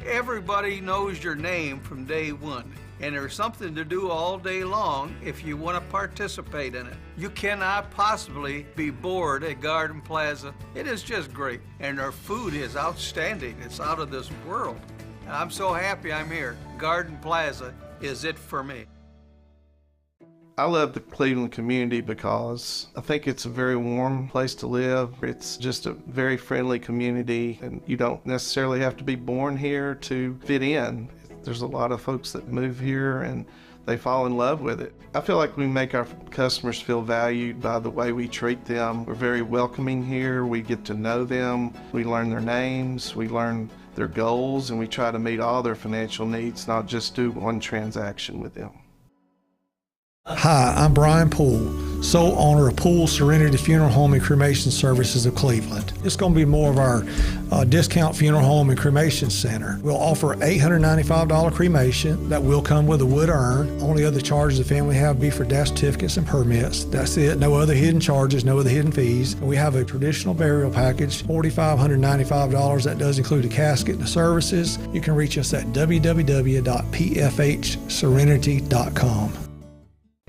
Everybody knows your name from day one, and there's something to do all day long if you want to participate in it. You cannot possibly be bored at Garden Plaza. It is just great, and their food is outstanding. It's out of this world. And I'm so happy I'm here. Garden Plaza is it for me. I love the Cleveland community because I think it's a very warm place to live. It's just a very friendly community, and you don't necessarily have to be born here to fit in. There's a lot of folks that move here and they fall in love with it. I feel like we make our customers feel valued by the way we treat them. We're very welcoming here. We get to know them. We learn their names. We learn their goals, and we try to meet all their financial needs, not just do one transaction with them. Hi, I'm Brian Poole, sole owner of Poole Serenity Funeral Home and Cremation Services of Cleveland. It's going to be more of our discount funeral home and cremation center. We'll offer $895 cremation that will come with a wood urn. Only other charges the family have will be for death certificates and permits. That's it. No other hidden charges, no other hidden fees. We have a traditional burial package, $4,595. That does include a casket and the services. You can reach us at www.pfhserenity.com.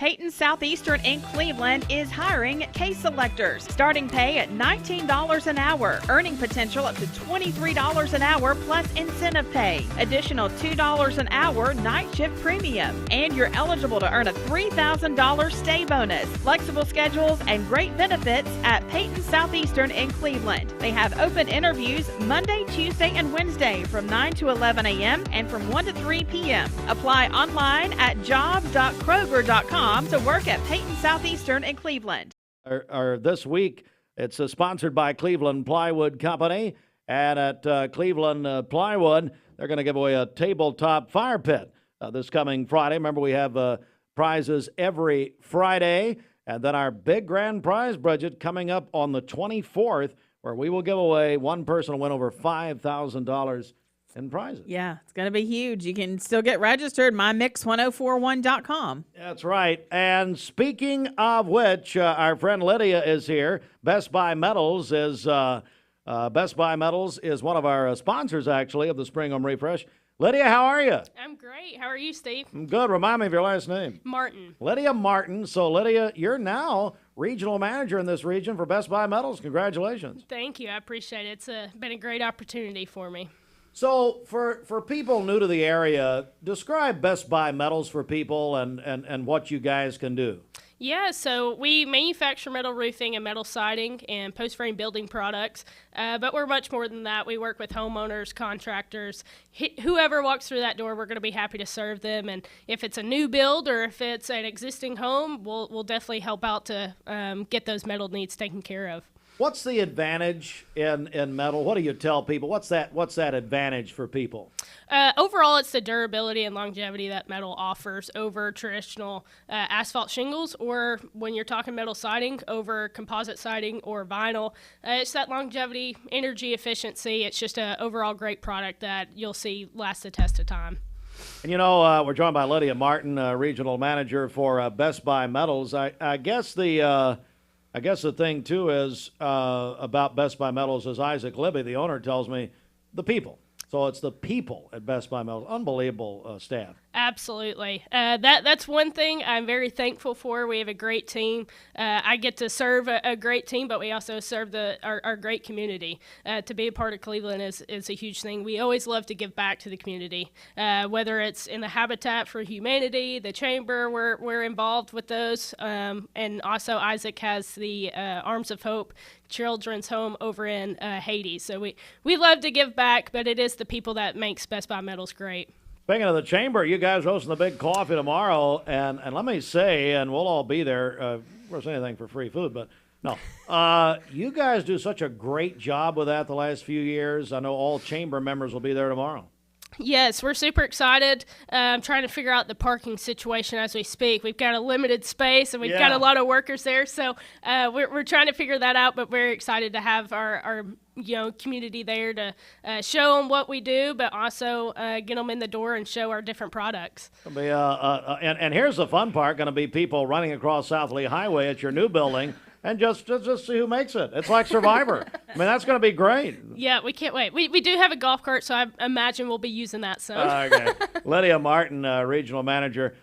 Peyton Southeastern in Cleveland is hiring case selectors. Starting pay at $19 an hour. Earning potential up to $23 an hour plus incentive pay. Additional $2 an hour night shift premium. And you're eligible to earn a $3,000 stay bonus. Flexible schedules and great benefits at Peyton Southeastern in Cleveland. They have open interviews Monday, Tuesday, and Wednesday from 9 to 11 a.m. and from 1 to 3 p.m. Apply online at jobs.kroger.com to work at Peyton Southeastern in Cleveland. This week, it's sponsored by Cleveland Plywood Company. And at Cleveland Plywood, they're going to give away a tabletop fire pit this coming Friday. Remember, we have prizes every Friday. And then our big grand prize budget coming up on the 24th, where we will give away one person will win over $5,000 in prizes. Yeah, it's going to be huge. You can still get registered, mymix1041.com. That's right. And speaking of which, our friend Lydia is here. Best Buy Metals is one of our sponsors, actually, of the Spring Home Refresh. Lydia, how are you? I'm great. How are you, Steve? I'm good. Remind me of your last name. Martin. Lydia Martin. So, Lydia, you're now regional manager in this region for Best Buy Metals. Congratulations. Thank you. I appreciate it. It's been a great opportunity for me. So for people new to the area, describe Best Buy Metals for people and what you guys can do. Yeah, so we manufacture metal roofing and metal siding and post-frame building products, but we're much more than that. We work with homeowners, contractors, whoever walks through that door, we're going to be happy to serve them. And if it's a new build or if it's an existing home, we'll definitely help out to get those metal needs taken care of. What's the advantage in metal? What do you tell people? What's that advantage for people? Overall, it's the durability and longevity that metal offers over traditional asphalt shingles, or when you're talking metal siding, over composite siding or vinyl. It's that longevity, energy efficiency. It's just an overall great product that you'll see last the test of time. And we're joined by Lydia Martin, regional manager for Best Buy Metals. I guess the thing, too, is about Best Buy Metals, as Isaac Libby, the owner, tells me, the people. So it's the people at Best Buy Metals. Unbelievable staff. Absolutely. That's one thing I'm very thankful for. We have a great team. I get to serve a great team, but we also serve our great community. To be a part of Cleveland is a huge thing. We always love to give back to the community, whether it's in the Habitat for Humanity, the Chamber, we're involved with those. And also Isaac has the Arms of Hope Children's Home over in Haiti. So we love to give back, but it is the people that makes Best Buy Metals great. Speaking of the Chamber, you guys hosting the big coffee tomorrow, and let me say, and we'll all be there, of course, anything for free food, but no. You guys do such a great job with that the last few years. I know all Chamber members will be there tomorrow. Yes, we're super excited. I'm trying to figure out the parking situation as we speak. We've got a limited space, and we've got a lot of workers there, so we're trying to figure that out, but we're excited to have our community there to show them what we do, but also get them in the door and show our different products. It'll be, and here's the fun part, going to be people running across South Lee Highway at your new building and just see who makes it. It's like Survivor. I mean, that's going to be great. Yeah, we can't wait. We do have a golf cart, so I imagine we'll be using that soon. Okay. Lydia Martin, Regional Manager.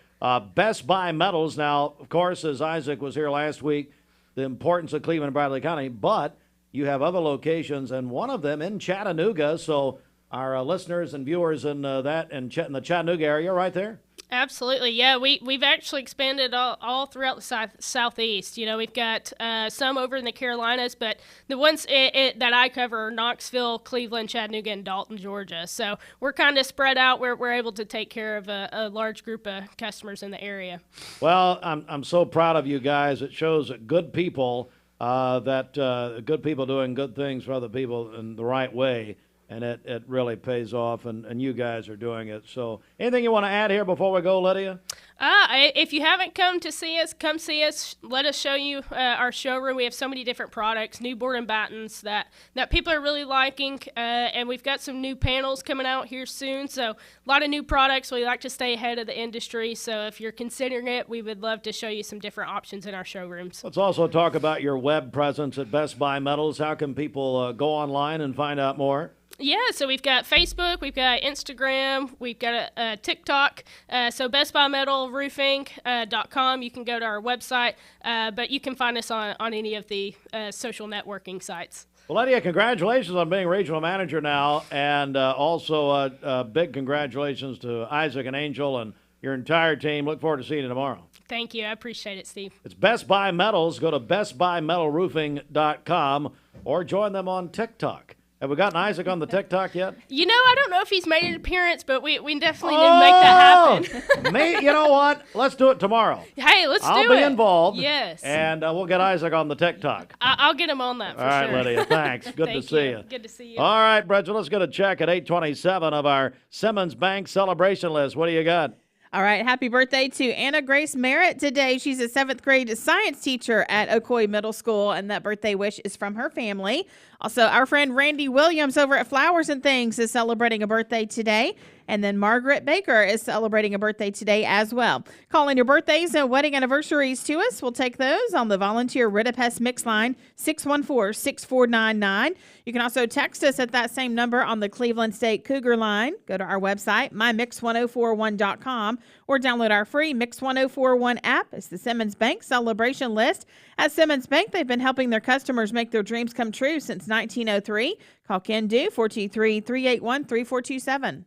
Best Buy Metals. Now, of course, as Isaac was here last week, the importance of Cleveland and Bradley County, but you have other locations, and one of them in Chattanooga. So our listeners and viewers in the Chattanooga area right there? Absolutely, yeah. We've actually expanded all throughout the southeast. We've got some over in the Carolinas, but the ones that I cover are Knoxville, Cleveland, Chattanooga, and Dalton, Georgia. So we're kind of spread out. We're able to take care of a large group of customers in the area. Well, I'm so proud of you guys. It shows that good people, good people doing good things for other people in the right way. And it really pays off, and you guys are doing it. So anything you want to add here before we go, Lydia? If you haven't come to see us, come see us. Let us show you our showroom. We have so many different products, new board and battens that people are really liking. And we've got some new panels coming out here soon. So a lot of new products. We like to stay ahead of the industry. So if you're considering it, we would love to show you some different options in our showrooms. Let's also talk about your web presence at Best Buy Metals. How can people go online and find out more? Yeah, so we've got Facebook, we've got Instagram, we've got a TikTok. So bestbuymetalroofing.com. You can go to our website, but you can find us on any of the social networking sites. Well, Lydia, congratulations on being regional manager now, and also big congratulations to Isaac and Angel and your entire team. Look forward to seeing you tomorrow. Thank you. I appreciate it, Steve. It's Best Buy Metals. Go to bestbuymetalroofing.com or join them on TikTok. Have we gotten Isaac on the TikTok yet? I don't know if he's made an appearance, but we definitely need to make that happen. You know what? Let's do it tomorrow. Hey, let's do it. I'll be involved. Yes. And we'll get Isaac on the TikTok. I'll get him on that for sure. All right, Lydia, thanks. Good to see you. Good to see you. All right, Bridget, let's get a check at 827 of our Simmons Bank celebration list. What do you got? All right, happy birthday to Anna Grace Merritt today. She's a 7th grade science teacher at Ocoee Middle School, and that birthday wish is from her family. Also, our friend Randy Williams over at Flowers and Things is celebrating a birthday today. And then Margaret Baker is celebrating a birthday today as well. Call in your birthdays and wedding anniversaries to us. We'll take those on the volunteer Ridipest Mix line, 614-6499. You can also text us at that same number on the Cleveland State Cougar line. Go to our website, mymix1041.com, or download our free Mix 1041 app. It's the Simmons Bank celebration list. At Simmons Bank, they've been helping their customers make their dreams come true since 1903. Call Ken Do, 423-381-3427.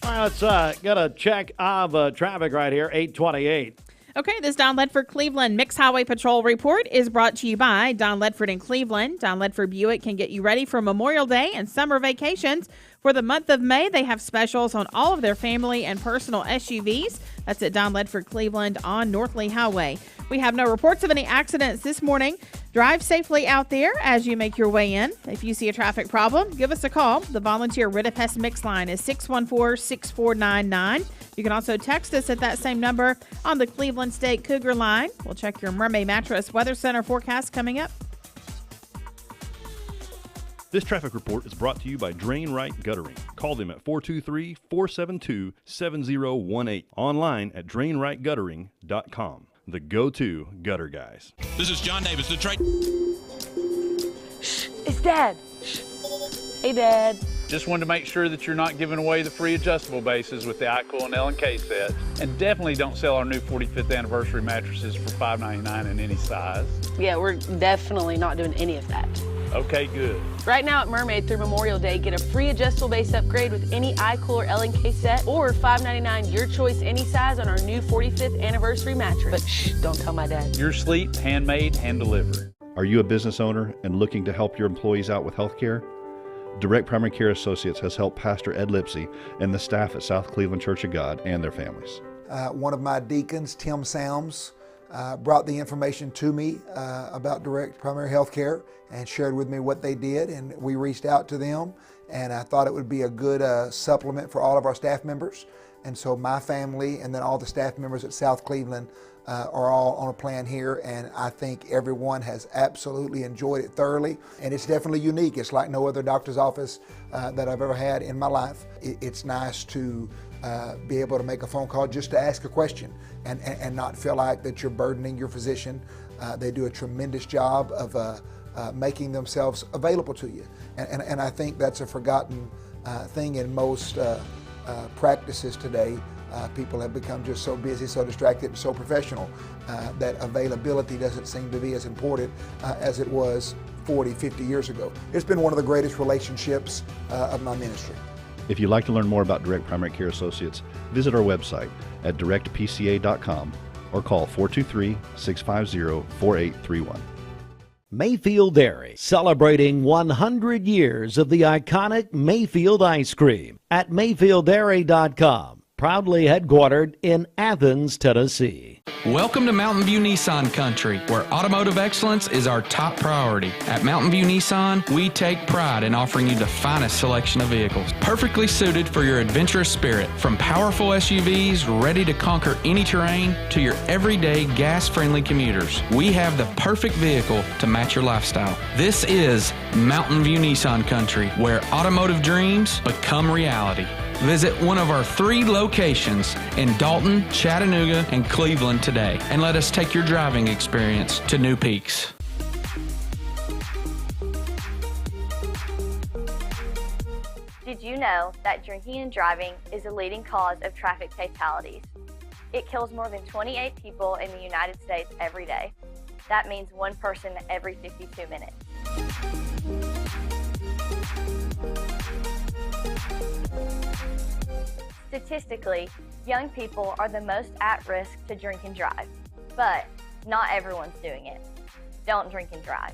All right, let's get a check of traffic right here, 828. Okay, this Don Ledford Cleveland Mix Highway Patrol report is brought to you by Don Ledford in Cleveland. Don Ledford Buick can get you ready for Memorial Day and summer vacations. For the month of May, they have specials on all of their family and personal SUVs. That's at Don Ledford Cleveland on North Lee Highway. We have no reports of any accidents this morning. Drive safely out there as you make your way in. If you see a traffic problem, give us a call. The volunteer Ridipest Mix line is 614-6499. You can also text us at that same number on the Cleveland State Cougar line. We'll check your Mermaid Mattress Weather Center forecast coming up. This traffic report is brought to you by Drain Right Guttering. Call them at 423-472-7018. Online at drainrightguttering.com. The go-to gutter guys. This is John Davis, Detroit. Shh, it's Dad. Shh. Hey, Dad. Just wanted to make sure that you're not giving away the free adjustable bases with the iCool and L&K sets. And definitely don't sell our new 45th anniversary mattresses for $5.99 in any size. Yeah, we're definitely not doing any of that. Okay, good. Right now at Mermaid through Memorial Day, get a free adjustable base upgrade with any iCool or L&K set, or $5.99 your choice any size on our new 45th anniversary mattress. But shh, don't tell my dad. Your sleep, handmade, hand delivered. Are you a business owner and looking to help your employees out with health care? Direct Primary Care Associates has helped Pastor Ed Lipsy and the staff at South Cleveland Church of God and their families. One of my deacons, Tim Sams, brought the information to me about Direct Primary Health Care and shared with me what they did, and we reached out to them, and I thought it would be a good supplement for all of our staff members. And so my family and then all the staff members at South Cleveland are all on a plan here, and I think everyone has absolutely enjoyed it thoroughly, and it's definitely unique. It's like no other doctor's office that I've ever had in my life. It's nice to be able to make a phone call just to ask a question and not feel like that you're burdening your physician. They do a tremendous job of making themselves available to you, and I think that's a forgotten thing in most practices today. People have become just so busy, so distracted, and so professional that availability doesn't seem to be as important as it was 40, 50 years ago. It's been one of the greatest relationships of my ministry. If you'd like to learn more about Direct Primary Care Associates, visit our website at directpca.com or call 423-650-4831. Mayfield Dairy, celebrating 100 years of the iconic Mayfield ice cream at mayfieldairy.com. Proudly headquartered in Athens, Tennessee. Welcome to Mountain View Nissan Country, where automotive excellence is our top priority. At Mountain View Nissan, we take pride in offering you the finest selection of vehicles, perfectly suited for your adventurous spirit. From powerful SUVs ready to conquer any terrain to your everyday gas-friendly commuters, we have the perfect vehicle to match your lifestyle. This is Mountain View Nissan Country, where automotive dreams become reality. Visit one of our 3 locations in Dalton, Chattanooga, and Cleveland today, and let us take your driving experience to new peaks. Did you know that drinking and driving is a leading cause of traffic fatalities? It kills more than 28 people in the United States every day. That means 1 person every 52 minutes. Statistically, young people are the most at risk to drink and drive, but not everyone's doing it. Don't drink and drive.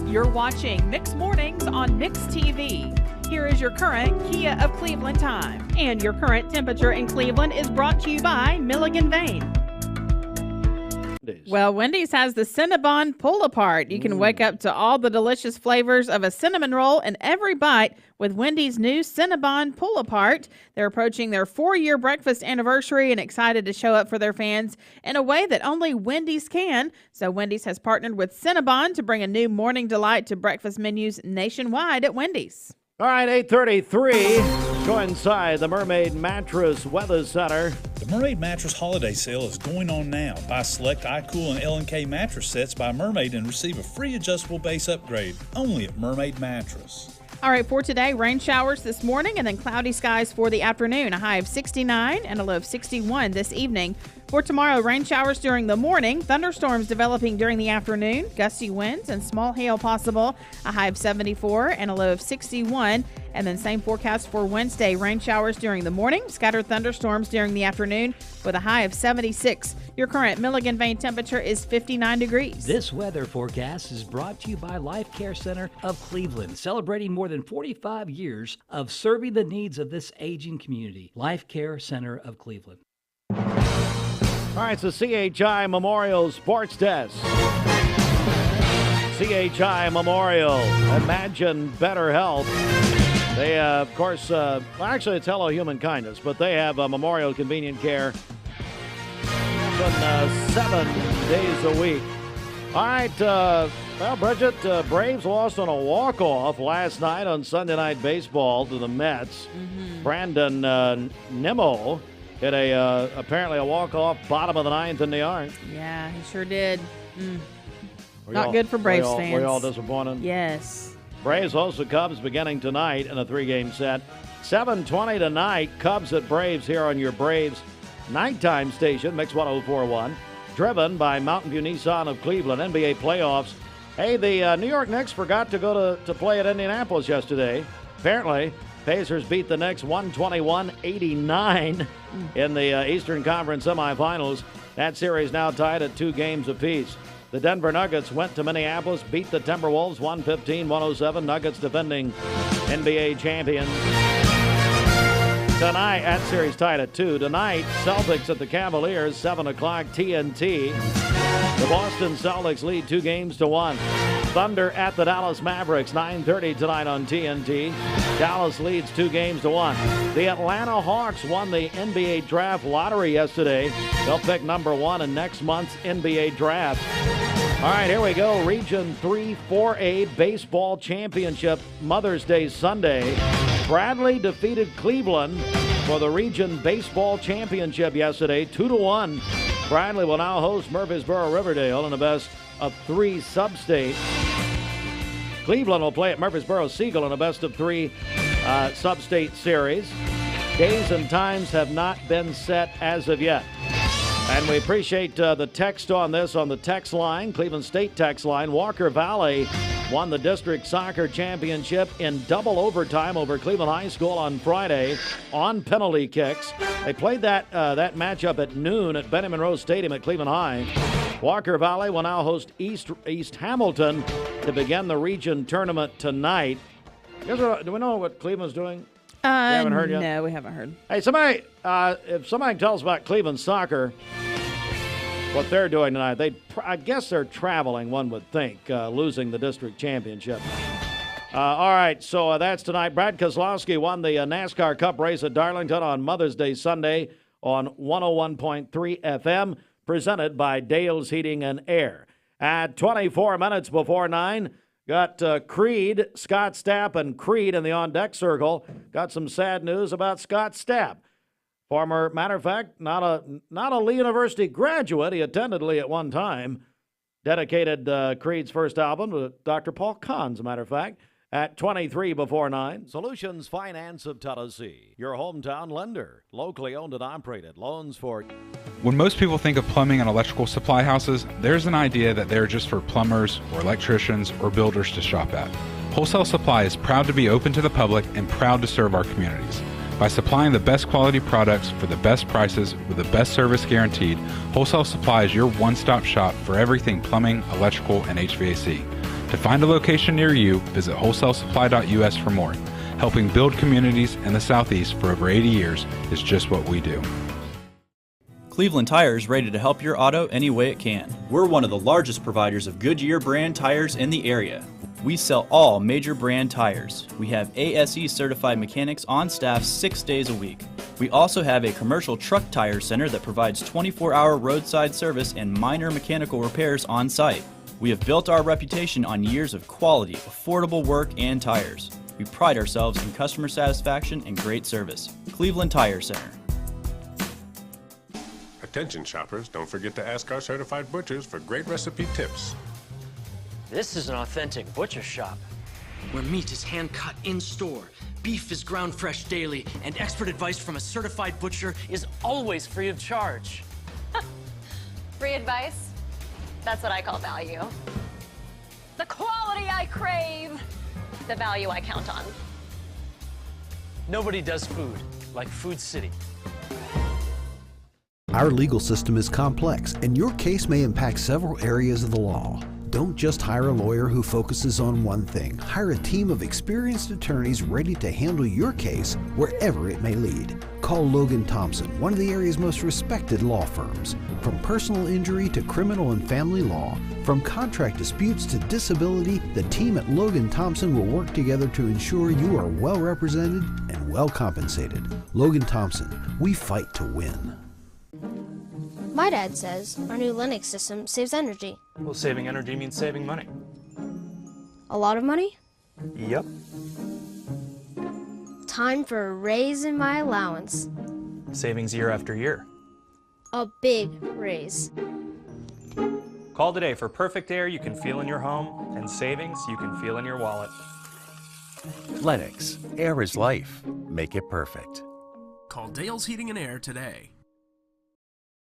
You're watching Mix Mornings on Mix TV. Here is your current Kia of Cleveland time. And your current temperature in Cleveland is brought to you by Milligan Vane. Well, Wendy's has the Cinnabon Pull-Apart. You can wake up to all the delicious flavors of a cinnamon roll in every bite with Wendy's new Cinnabon Pull-Apart. They're approaching their 4-year breakfast anniversary and excited to show up for their fans in a way that only Wendy's can. So Wendy's has partnered with Cinnabon to bring a new morning delight to breakfast menus nationwide at Wendy's. All right, 8:33. Go inside the Mermaid Mattress Weather Center. The Mermaid Mattress Holiday Sale is going on now. Buy select iCool and L&K mattress sets by Mermaid and receive a free adjustable base upgrade only at Mermaid Mattress. All right, for today, rain showers this morning and then cloudy skies for the afternoon. A high of 69 and a low of 61 this evening. For tomorrow, rain showers during the morning, thunderstorms developing during the afternoon, gusty winds and small hail possible. A high of 74 and a low of 61. And then same forecast for Wednesday, rain showers during the morning, scattered thunderstorms during the afternoon with a high of 76. Your current Milligan Vane temperature is 59 degrees. This weather forecast is brought to you by Life Care Center of Cleveland, celebrating more than 45 years of serving the needs of this aging community. Life Care Center of Cleveland. All right, it's the CHI Memorial Sports Desk. CHI Memorial, imagine better health. They, of course, actually it's Hello Human Kindness, but they have Memorial Convenient Care 7 days a week. All right, well, Bridget, Braves lost on a walk-off last night on Sunday Night Baseball to the Mets. Brandon Nimmo hit apparently a walk-off bottom of the ninth in the yard. Yeah, he sure did. Not good for Braves fans. Were you all disappointed? Yes. Braves host the Cubs beginning tonight in a 3-game set. 7:20 tonight, Cubs at Braves here on your Braves nighttime station, Mix 104.1. Driven by Mountain View Nissan of Cleveland. NBA playoffs. Hey, the New York Knicks forgot to go to play at Indianapolis yesterday. Apparently, Pacers beat the Knicks 121-89 in the Eastern Conference semifinals. That series now tied at 2 games apiece. The Denver Nuggets went to Minneapolis, beat the Timberwolves 115-107. Nuggets defending NBA champions. Tonight, that series tied at 2. Tonight, Celtics at the Cavaliers, 7 o'clock TNT. The Boston Celtics lead 2-1. Thunder at the Dallas Mavericks, 9:30 tonight on TNT. Dallas leads 2-1. The Atlanta Hawks won the NBA Draft Lottery yesterday. They'll pick number 1 in next month's NBA Draft. All right, here we go. Region 3 4A Baseball Championship, Mother's Day Sunday. Bradley defeated Cleveland for the Region Baseball Championship yesterday, 2-1. Bradley will now host Murfreesboro Riverdale in the best of 3 sub-state. Cleveland will play at Murfreesboro Siegel in a best of 3 sub-state series. Days and times have not been set as of yet. And we appreciate the text on this on the text line, Cleveland State text line. Walker Valley won the district soccer championship in double overtime over Cleveland High School on Friday on penalty kicks. They played that matchup at noon at Benny Monroe Stadium at Cleveland High. Walker Valley will now host East Hamilton to begin the region tournament tonight. Do we know what Cleveland's doing? We haven't heard yet? No, we haven't heard. Hey, somebody, if somebody can tell us about Cleveland soccer, what they're doing tonight, I guess they're traveling, one would think, losing the district championship. All right, so that's tonight. Brad Kozlowski won the NASCAR Cup race at Darlington on Mother's Day Sunday on 101.3 FM, presented by Dale's Heating and Air. At 24 minutes before 9, got Creed, Scott Stapp, and Creed in the on-deck circle. Got some sad news about Scott Stapp. Matter of fact, not a Lee University graduate. He attended Lee at one time. Dedicated Creed's first album to Dr. Paul Kahn, as a matter of fact, at 23 before 9. Solutions Finance of Tennessee, your hometown lender. Locally owned and operated. Loans for... When most people think of plumbing and electrical supply houses, there's an idea that they're just for plumbers or electricians or builders to shop at. Wholesale Supply is proud to be open to the public and proud to serve our communities. By supplying the best quality products for the best prices with the best service guaranteed, Wholesale Supply is your one-stop shop for everything plumbing, electrical, and HVAC. To find a location near you, visit wholesalesupply.us for more. Helping build communities in the Southeast for over 80 years is just what we do. Cleveland Tire is ready to help your auto any way it can. We're one of the largest providers of Goodyear brand tires in the area. We sell all major brand tires. We have ASE certified mechanics on staff 6 days a week. We also have a commercial truck tire center that provides 24-hour roadside service and minor mechanical repairs on site. We have built our reputation on years of quality, affordable work and tires. We pride ourselves in customer satisfaction and great service. Cleveland Tire Center. Attention shoppers, don't forget to ask our certified butchers for great recipe tips. This is an authentic butcher shop, where meat is hand-cut in-store, beef is ground fresh daily, and expert advice from a certified butcher is always free of charge. Free advice? That's what I call value. The quality I crave, the value I count on. Nobody does food like Food City. Our legal system is complex, and your case may impact several areas of the law. Don't just hire a lawyer who focuses on one thing. Hire a team of experienced attorneys ready to handle your case wherever it may lead. Call Logan Thompson, one of the area's most respected law firms. From personal injury to criminal and family law, from contract disputes to disability, the team at Logan Thompson will work together to ensure you are well represented and well compensated. Logan Thompson, we fight to win. My dad says our new Linux system saves energy. Well, saving energy means saving money. A lot of money? Yep. Time for a raise in my allowance. Savings year after year. A big raise. Call today for perfect air you can feel in your home and savings you can feel in your wallet. Lennox. Air is life. Make it perfect. Call Dale's Heating and Air today.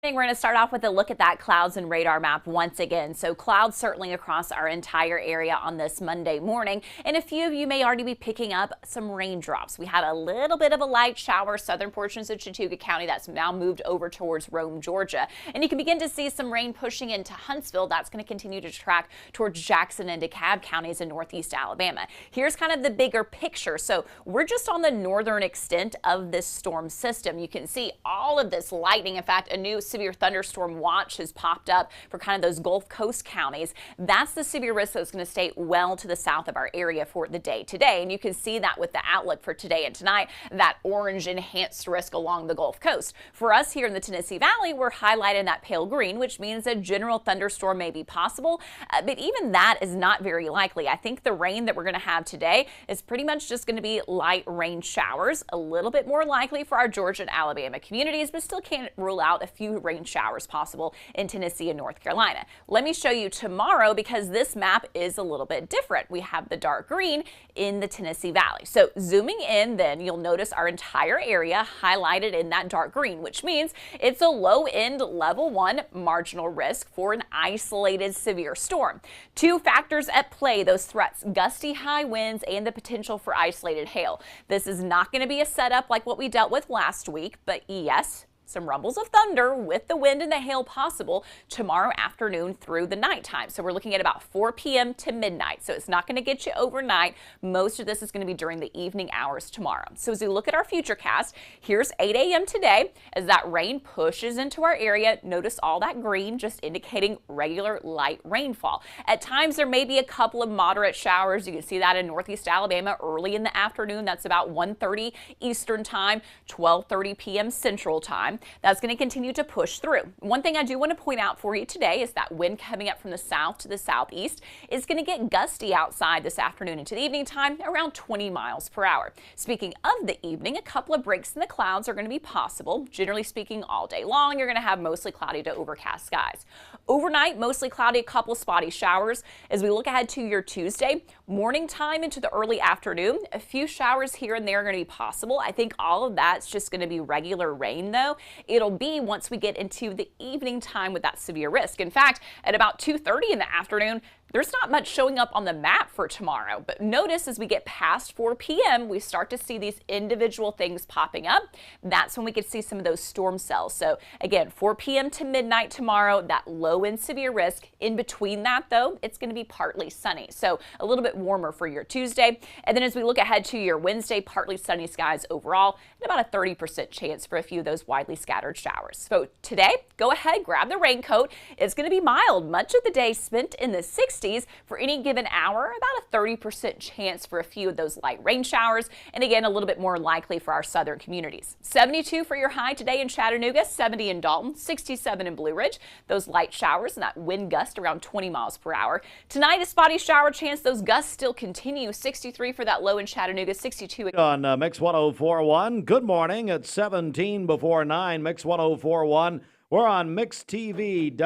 We're going to start off with a look at that clouds and radar map once again. So clouds certainly across our entire area on this Monday morning, and a few of you may already be picking up some raindrops. We had a little bit of a light shower southern portions of Chattooga County that's now moved over towards Rome, Georgia, and you can begin to see some rain pushing into Huntsville. That's going to continue to track towards Jackson and DeKalb counties in northeast Alabama. Here's kind of the bigger picture. So we're just on the northern extent of this storm system. You can see all of this lightning. In fact, a new severe thunderstorm watch has popped up for kind of those Gulf Coast counties. That's the severe risk that's going to stay well to the south of our area for the day today. And you can see that with the outlook for today and tonight, that orange enhanced risk along the Gulf Coast. For us here in the Tennessee Valley, we're highlighting that pale green, which means a general thunderstorm may be possible. But even that is not very likely. I think the rain that we're going to have today is pretty much just going to be light rain showers, a little bit more likely for our Georgia and Alabama communities, but still can't rule out a few rain showers possible in Tennessee and North Carolina. Let me show you tomorrow, because this map is a little bit different. We have the dark green in the Tennessee Valley. So zooming in, then you'll notice our entire area highlighted in that dark green, which means it's a low end level 1 marginal risk for an isolated severe storm. Two factors at play, those threats: gusty high winds and the potential for isolated hail. This is not going to be a setup like what we dealt with last week, but yes, some rumbles of thunder with the wind and the hail possible tomorrow afternoon through the nighttime. So we're looking at about 4 p.m. to midnight. So it's not going to get you overnight. Most of this is going to be during the evening hours tomorrow. So as we look at our futurecast, here's 8 a.m. today. As that rain pushes into our area, notice all that green just indicating regular light rainfall. At times there may be a couple of moderate showers. You can see that in northeast Alabama early in the afternoon. That's about 1:30 Eastern time, 12:30 p.m. Central time. That's going to continue to push through. One thing I do want to point out for you today is that wind coming up from the south to the southeast is going to get gusty outside this afternoon into the evening time, around 20 miles per hour. Speaking of the evening, a couple of breaks in the clouds are going to be possible. Generally speaking, all day long, you're going to have mostly cloudy to overcast skies. Overnight, mostly cloudy, a couple spotty showers. As we look ahead to your Tuesday, morning time into the early afternoon, a few showers here and there are going to be possible. I think all of that's just going to be regular rain, though. It'll be once we get into the evening time with that severe risk. In fact, at about 2:30 in the afternoon, there's not much showing up on the map for tomorrow, but notice as we get past 4 p.m., we start to see these individual things popping up. That's when we could see some of those storm cells. So again, 4 p.m. to midnight tomorrow, that low and severe risk. In between that, though, it's going to be partly sunny. So a little bit warmer for your Tuesday. And then as we look ahead to your Wednesday, partly sunny skies overall, and about a 30% chance for a few of those widely scattered showers. So today, go ahead, grab the raincoat. It's going to be mild. Much of the day spent in the 60s. For any given hour, about a 30% chance for a few of those light rain showers, and again, a little bit more likely for our southern communities. 72 for your high today in Chattanooga, 70 in Dalton, 67 in Blue Ridge. Those light showers and that wind gust around 20 miles per hour. Tonight, a spotty shower chance. Those gusts still continue. 63 for that low in Chattanooga, 62. On Mix 104.1, good morning. It's 17 before 9, Mix 104.1. We're on mixtv.tv.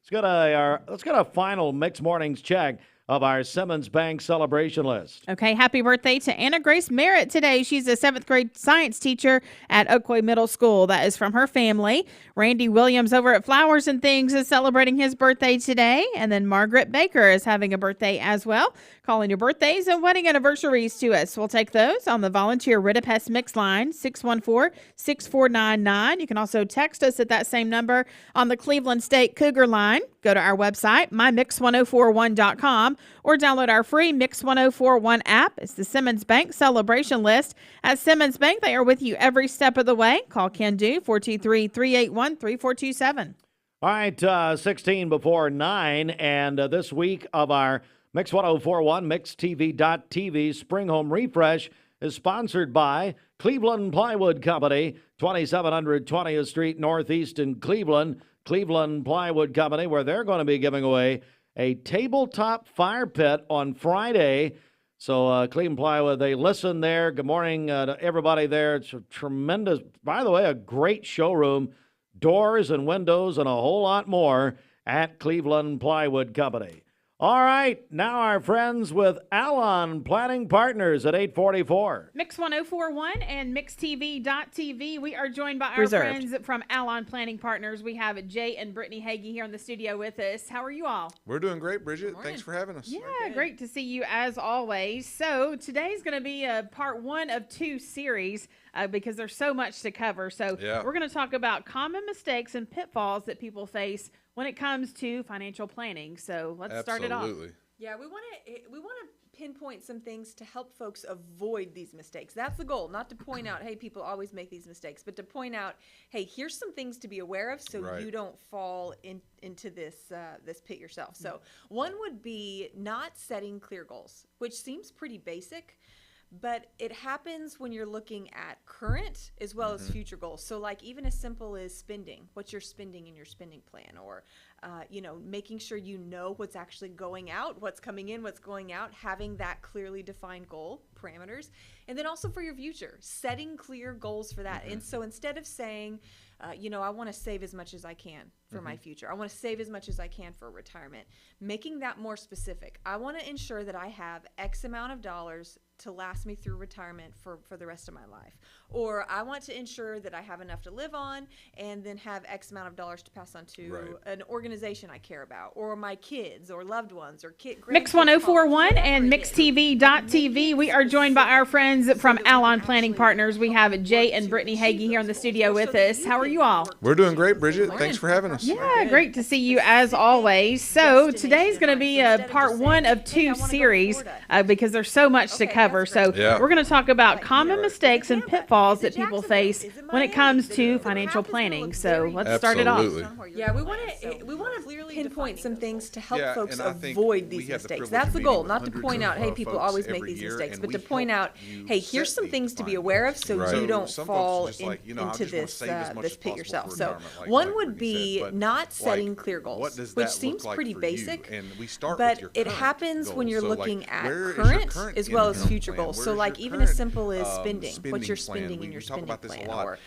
Let's get a final Mix Mornings check of our Simmons Bank celebration list. Okay, happy birthday to Anna Grace Merritt today. She's a 7th grade science teacher at Oakwood Middle School. That is from her family. Randy Williams over at Flowers and Things is celebrating his birthday today. And then Margaret Baker is having a birthday as well. Calling your birthdays and wedding anniversaries to us. We'll take those on the volunteer Ridipest Mix line, 614-6499. You can also text us at that same number on the Cleveland State Cougar line. Go to our website, mymix1041.com, or download our free Mix 1041 app. It's the Simmons Bank celebration list. At Simmons Bank, they are with you every step of the way. Call Ken Do, 423-381-3427. All right, 16 before 9, and this week of our Mix 1041, MixTV.TV Spring Home Refresh is sponsored by Cleveland Plywood Company, 2700 20th Street Northeast in Cleveland. Cleveland Plywood Company, where they're going to be giving away a tabletop fire pit on Friday. So Cleveland Plywood, they listen there. Good morning to everybody there. It's a tremendous, by the way, a great showroom, doors and windows and a whole lot more at Cleveland Plywood Company. All right, now our friends with Alon Planning Partners at 844. Mix 1041 and MixTV.TV. We are joined by our Reserved. friends from Alon Planning Partners. We have Jay and Brittany Hagee here in the studio with us. How are you all? We're doing great, Bridget. Thanks for having us. Yeah, great to see you as always. So today's going to be a part 1 of 2 series because there's so much to cover. So we're going to talk about common mistakes and pitfalls that people face when it comes to financial planning. So let's start it off. Yeah, we want to pinpoint some things to help folks avoid these mistakes. That's the goal, not to point out, hey, people always make these mistakes, but to point out, hey, here's some things to be aware of so you don't fall into this pit yourself. So one would be not setting clear goals, which seems pretty basic, but it happens when you're looking at current as well as future goals. So like even as simple as spending, what you're spending in your spending plan, or making sure you know what's actually going out, what's coming in, what's going out, having that clearly defined goal parameters. And then also for your future, setting clear goals for that. And so instead of saying, I want to save as much as I can for my future, I want to save as much as I can for retirement, making that more specific. I want to ensure that I have X amount of dollars to last me through retirement for the rest of my life. Or I want to ensure that I have enough to live on and then have X amount of dollars to pass on to an organization I care about, or my kids or loved ones, or Mix 1041 and MixTV.TV. We are joined by our friends from Alon Planning Partners. We have Jay and Brittany Hagee here in the studio with us. How are you all? We're doing great, Bridget. Thanks for having us. Yeah, great to see you as always. So today's going to be a part 1 of 2 series because there's so much to cover. So we're going to talk about common mistakes and pitfalls that people face when it comes to financial planning. So let's start it off. Yeah, we want to pinpoint some things to help folks avoid these mistakes. That's the goal, not to point out, hey, people always make these mistakes, but to point out, hey, here's some things to be aware of so you don't fall into this pit yourself. So one would be not setting clear goals, which seems pretty basic, but it happens when you're looking at current as well as future goals. So like even as simple as spending, what you're spending in your spending plan, or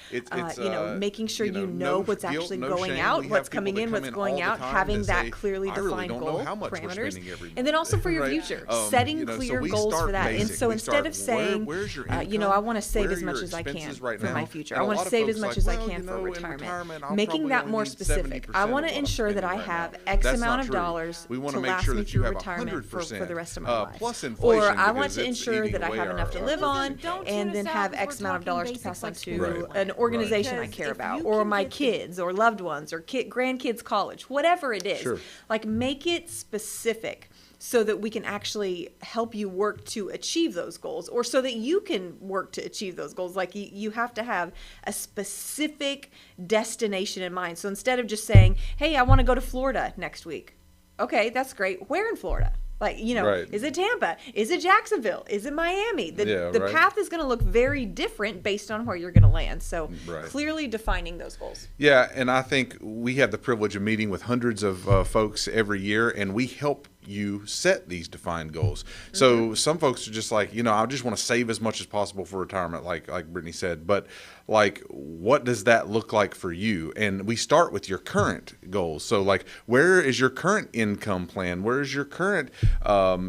making sure you know what's actually going out, what's coming in, what's going out, having that clearly defined goal parameters. And then also for your future, setting clear goals for that. And so instead of saying, I want to save as much as I can for my future, I want to save as much as I can for retirement, making that more specific. I want to ensure that I have X amount of dollars to last me through retirement for the rest of my life. Or I want to ensure that I have enough to live on and then have X amount of dollars to pass on to an organization I care about, or my kids or loved ones, or grandkids' college, whatever it is. Like make it specific so that we can actually help you work to achieve those goals, or so that you can work to achieve those goals. Like you have to have a specific destination in mind. So instead of just saying, hey, I want to go to Florida next week. Okay, that's great. Where in Florida? Like, is it Tampa? Is it Jacksonville? Is it Miami? The path is going to look very different based on where you're going to land. So clearly defining those goals. Yeah, and I think we have the privilege of meeting with hundreds of folks every year, and we help you set these defined goals. So some folks are just like, I just want to save as much as possible for retirement, like Brittany said. But like, what does that look like for you? And we start with your current goals. So like, where is your current income plan? Where is your current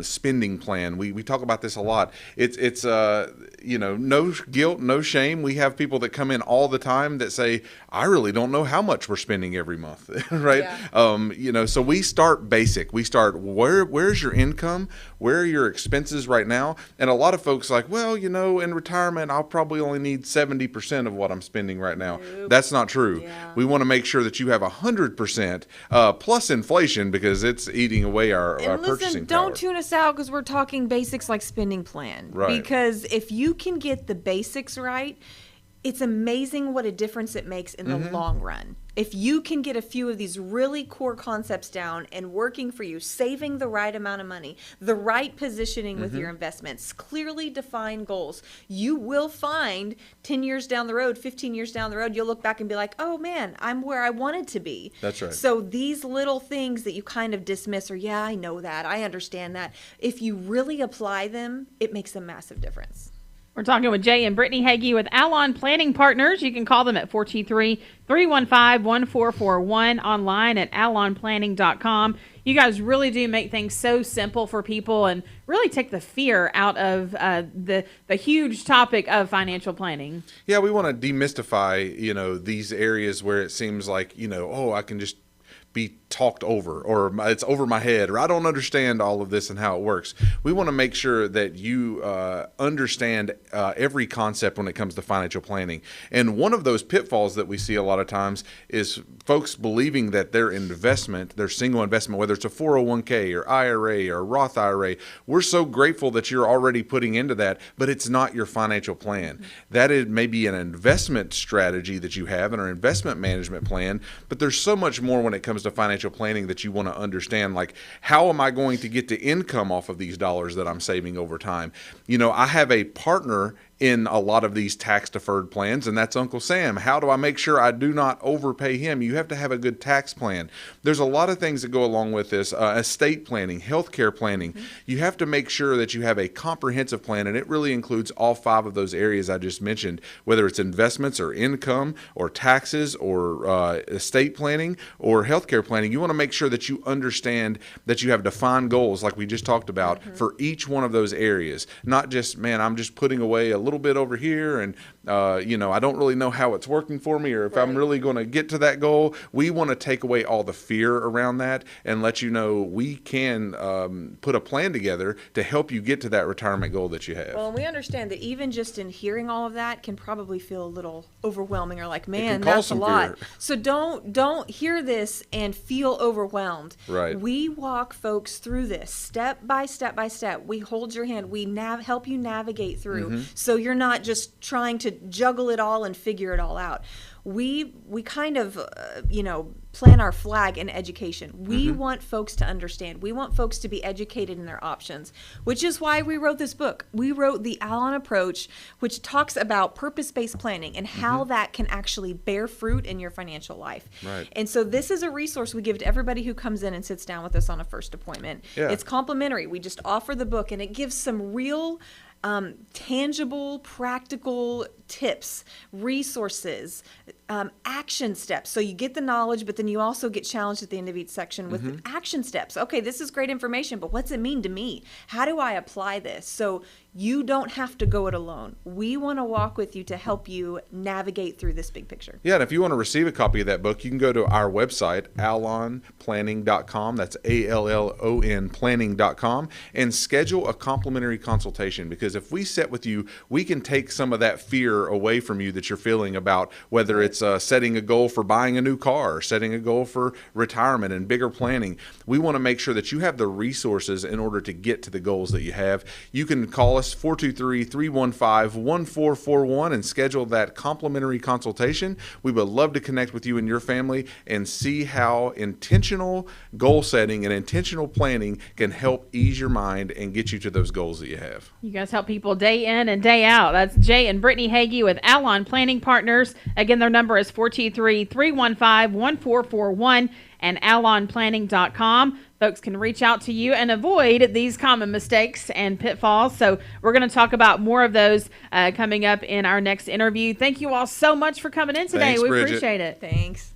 spending plan? We talk about this a lot. It's no guilt, no shame. We have people that come in all the time that say, I really don't know how much we're spending every month, right? Yeah. So we start basic. We start, where's your income? Where are your expenses right now? And a lot of folks like, well, you know, in retirement, I'll probably only need 70% of what I'm spending right now. Nope. That's not true. Yeah. We want to make sure that you have 100% plus inflation, because it's eating away our purchasing power. Don't tune us out because we're talking basics like spending plan. Right. Because if you can get the basics right, it's amazing what a difference it makes in the long run. If you can get a few of these really core concepts down and working for you, saving the right amount of money, the right positioning with your investments, clearly defined goals, you will find 10 years down the road, 15 years down the road, you'll look back and be like, oh man, I'm where I wanted to be. That's right. So these little things that you kind of dismiss, or yeah, I know that, I understand that, if you really apply them, it makes a massive difference. We're talking with Jay and Brittany Hagee with Alon Planning Partners. You can call them at 423-315-1441, online at alonplanning.com. You guys really do make things so simple for people and really take the fear out of the huge topic of financial planning. Yeah, we want to demystify, you know, these areas where it seems like, you know, oh, I can just be talked over, or it's over my head, or I don't understand all of this and how it works. We want to make sure that you understand every concept when it comes to financial planning. And one of those pitfalls that we see a lot of times is folks believing that their investment, their single investment, whether it's a 401k or IRA or Roth IRA, we're so grateful that you're already putting into that, but it's not your financial plan. That is maybe an investment strategy that you have and an investment management plan, but there's so much more when it comes to financial planning that you want to understand, like, how am I going to get the income off of these dollars that I'm saving over time? You know, I have a partner in a lot of these tax deferred plans, and that's Uncle Sam. How do I make sure I do not overpay him? You have to have a good tax plan. There's a lot of things that go along with this, estate planning, healthcare planning. You have to make sure that you have a comprehensive plan, and it really includes all 5 of those areas I just mentioned, whether it's investments or income or taxes or estate planning or healthcare planning. You want to make sure that you understand that you have defined goals, like we just talked about, for each one of those areas. Not just, man, I'm just putting away a little bit over here, and you know, I don't really know how it's working for me, or if I'm really going to get to that goal. We want to take away all the fear around that and let you know we can put a plan together to help you get to that retirement goal that you have. Well, and we understand that even just in hearing all of that can probably feel a little overwhelming, or like, man, that's a lot. Fear. So don't hear this and feel overwhelmed. Right. We walk folks through this step by step by step. We hold your hand. We help you navigate through. So you're not just trying to juggle it all and figure it all out. We kind of, plant our flag in education. We want folks to understand. We want folks to be educated in their options, which is why we wrote this book. We wrote the Alon Approach, which talks about purpose-based planning and how that can actually bear fruit in your financial life. Right. And so this is a resource we give to everybody who comes in and sits down with us on a first appointment. Yeah. It's complimentary. We just offer the book, and it gives some real tangible, practical tips, resources, action steps. So you get the knowledge, but then you also get challenged at the end of each section with action steps. Okay, this is great information, but what's it mean to me? How do I apply this? So you don't have to go it alone. We want to walk with you to help you navigate through this big picture. Yeah, and if you want to receive a copy of that book, you can go to our website, alonplanning.com. That's ALLON planning.com, and schedule a complimentary consultation, because if we sit with you, we can take some of that fear away from you that you're feeling about whether it's setting a goal for buying a new car, or setting a goal for retirement and bigger planning. We want to make sure that you have the resources in order to get to the goals that you have. You can call us 423-315-1441 and schedule that complimentary consultation. We would love to connect with you and your family and see how intentional goal setting and intentional planning can help ease your mind and get you to those goals that you have. You guys help people day in and day out. That's Jay and Brittany Hagee with Alon Planning Partners. Again, their number is 423-315-1441 and alonplanning.com. Folks can reach out to you and avoid these common mistakes and pitfalls. So we're going to talk about more of those coming up in our next interview. Thank you all so much for coming in today. Thanks, we Bridget. appreciate it. Thanks.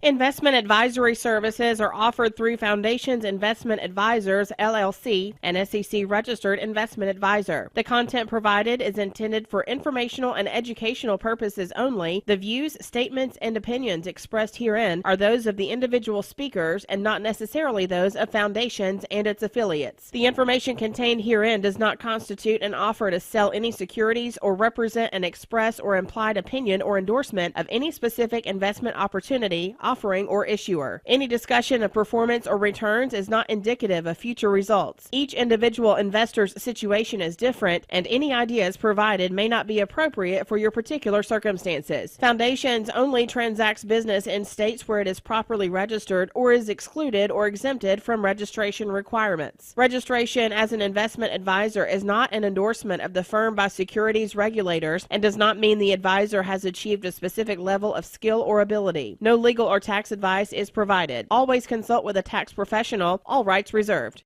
Investment advisory services are offered through Foundations Investment Advisors, LLC, an SEC-registered investment advisor. The content provided is intended for informational and educational purposes only. The views, statements, and opinions expressed herein are those of the individual speakers and not necessarily those of Foundations and its affiliates. The information contained herein does not constitute an offer to sell any securities or represent an express or implied opinion or endorsement of any specific investment opportunity, offering, or issuer. Any discussion of performance or returns is not indicative of future results. Each individual investor's situation is different, and any ideas provided may not be appropriate for your particular circumstances. Foundations only transacts business in states where it is properly registered or is excluded or exempted from registration requirements. Registration as an investment advisor is not an endorsement of the firm by securities regulators and does not mean the advisor has achieved a specific level of skill or ability. No legal or tax advice is provided. Always consult with a tax professional. All rights reserved.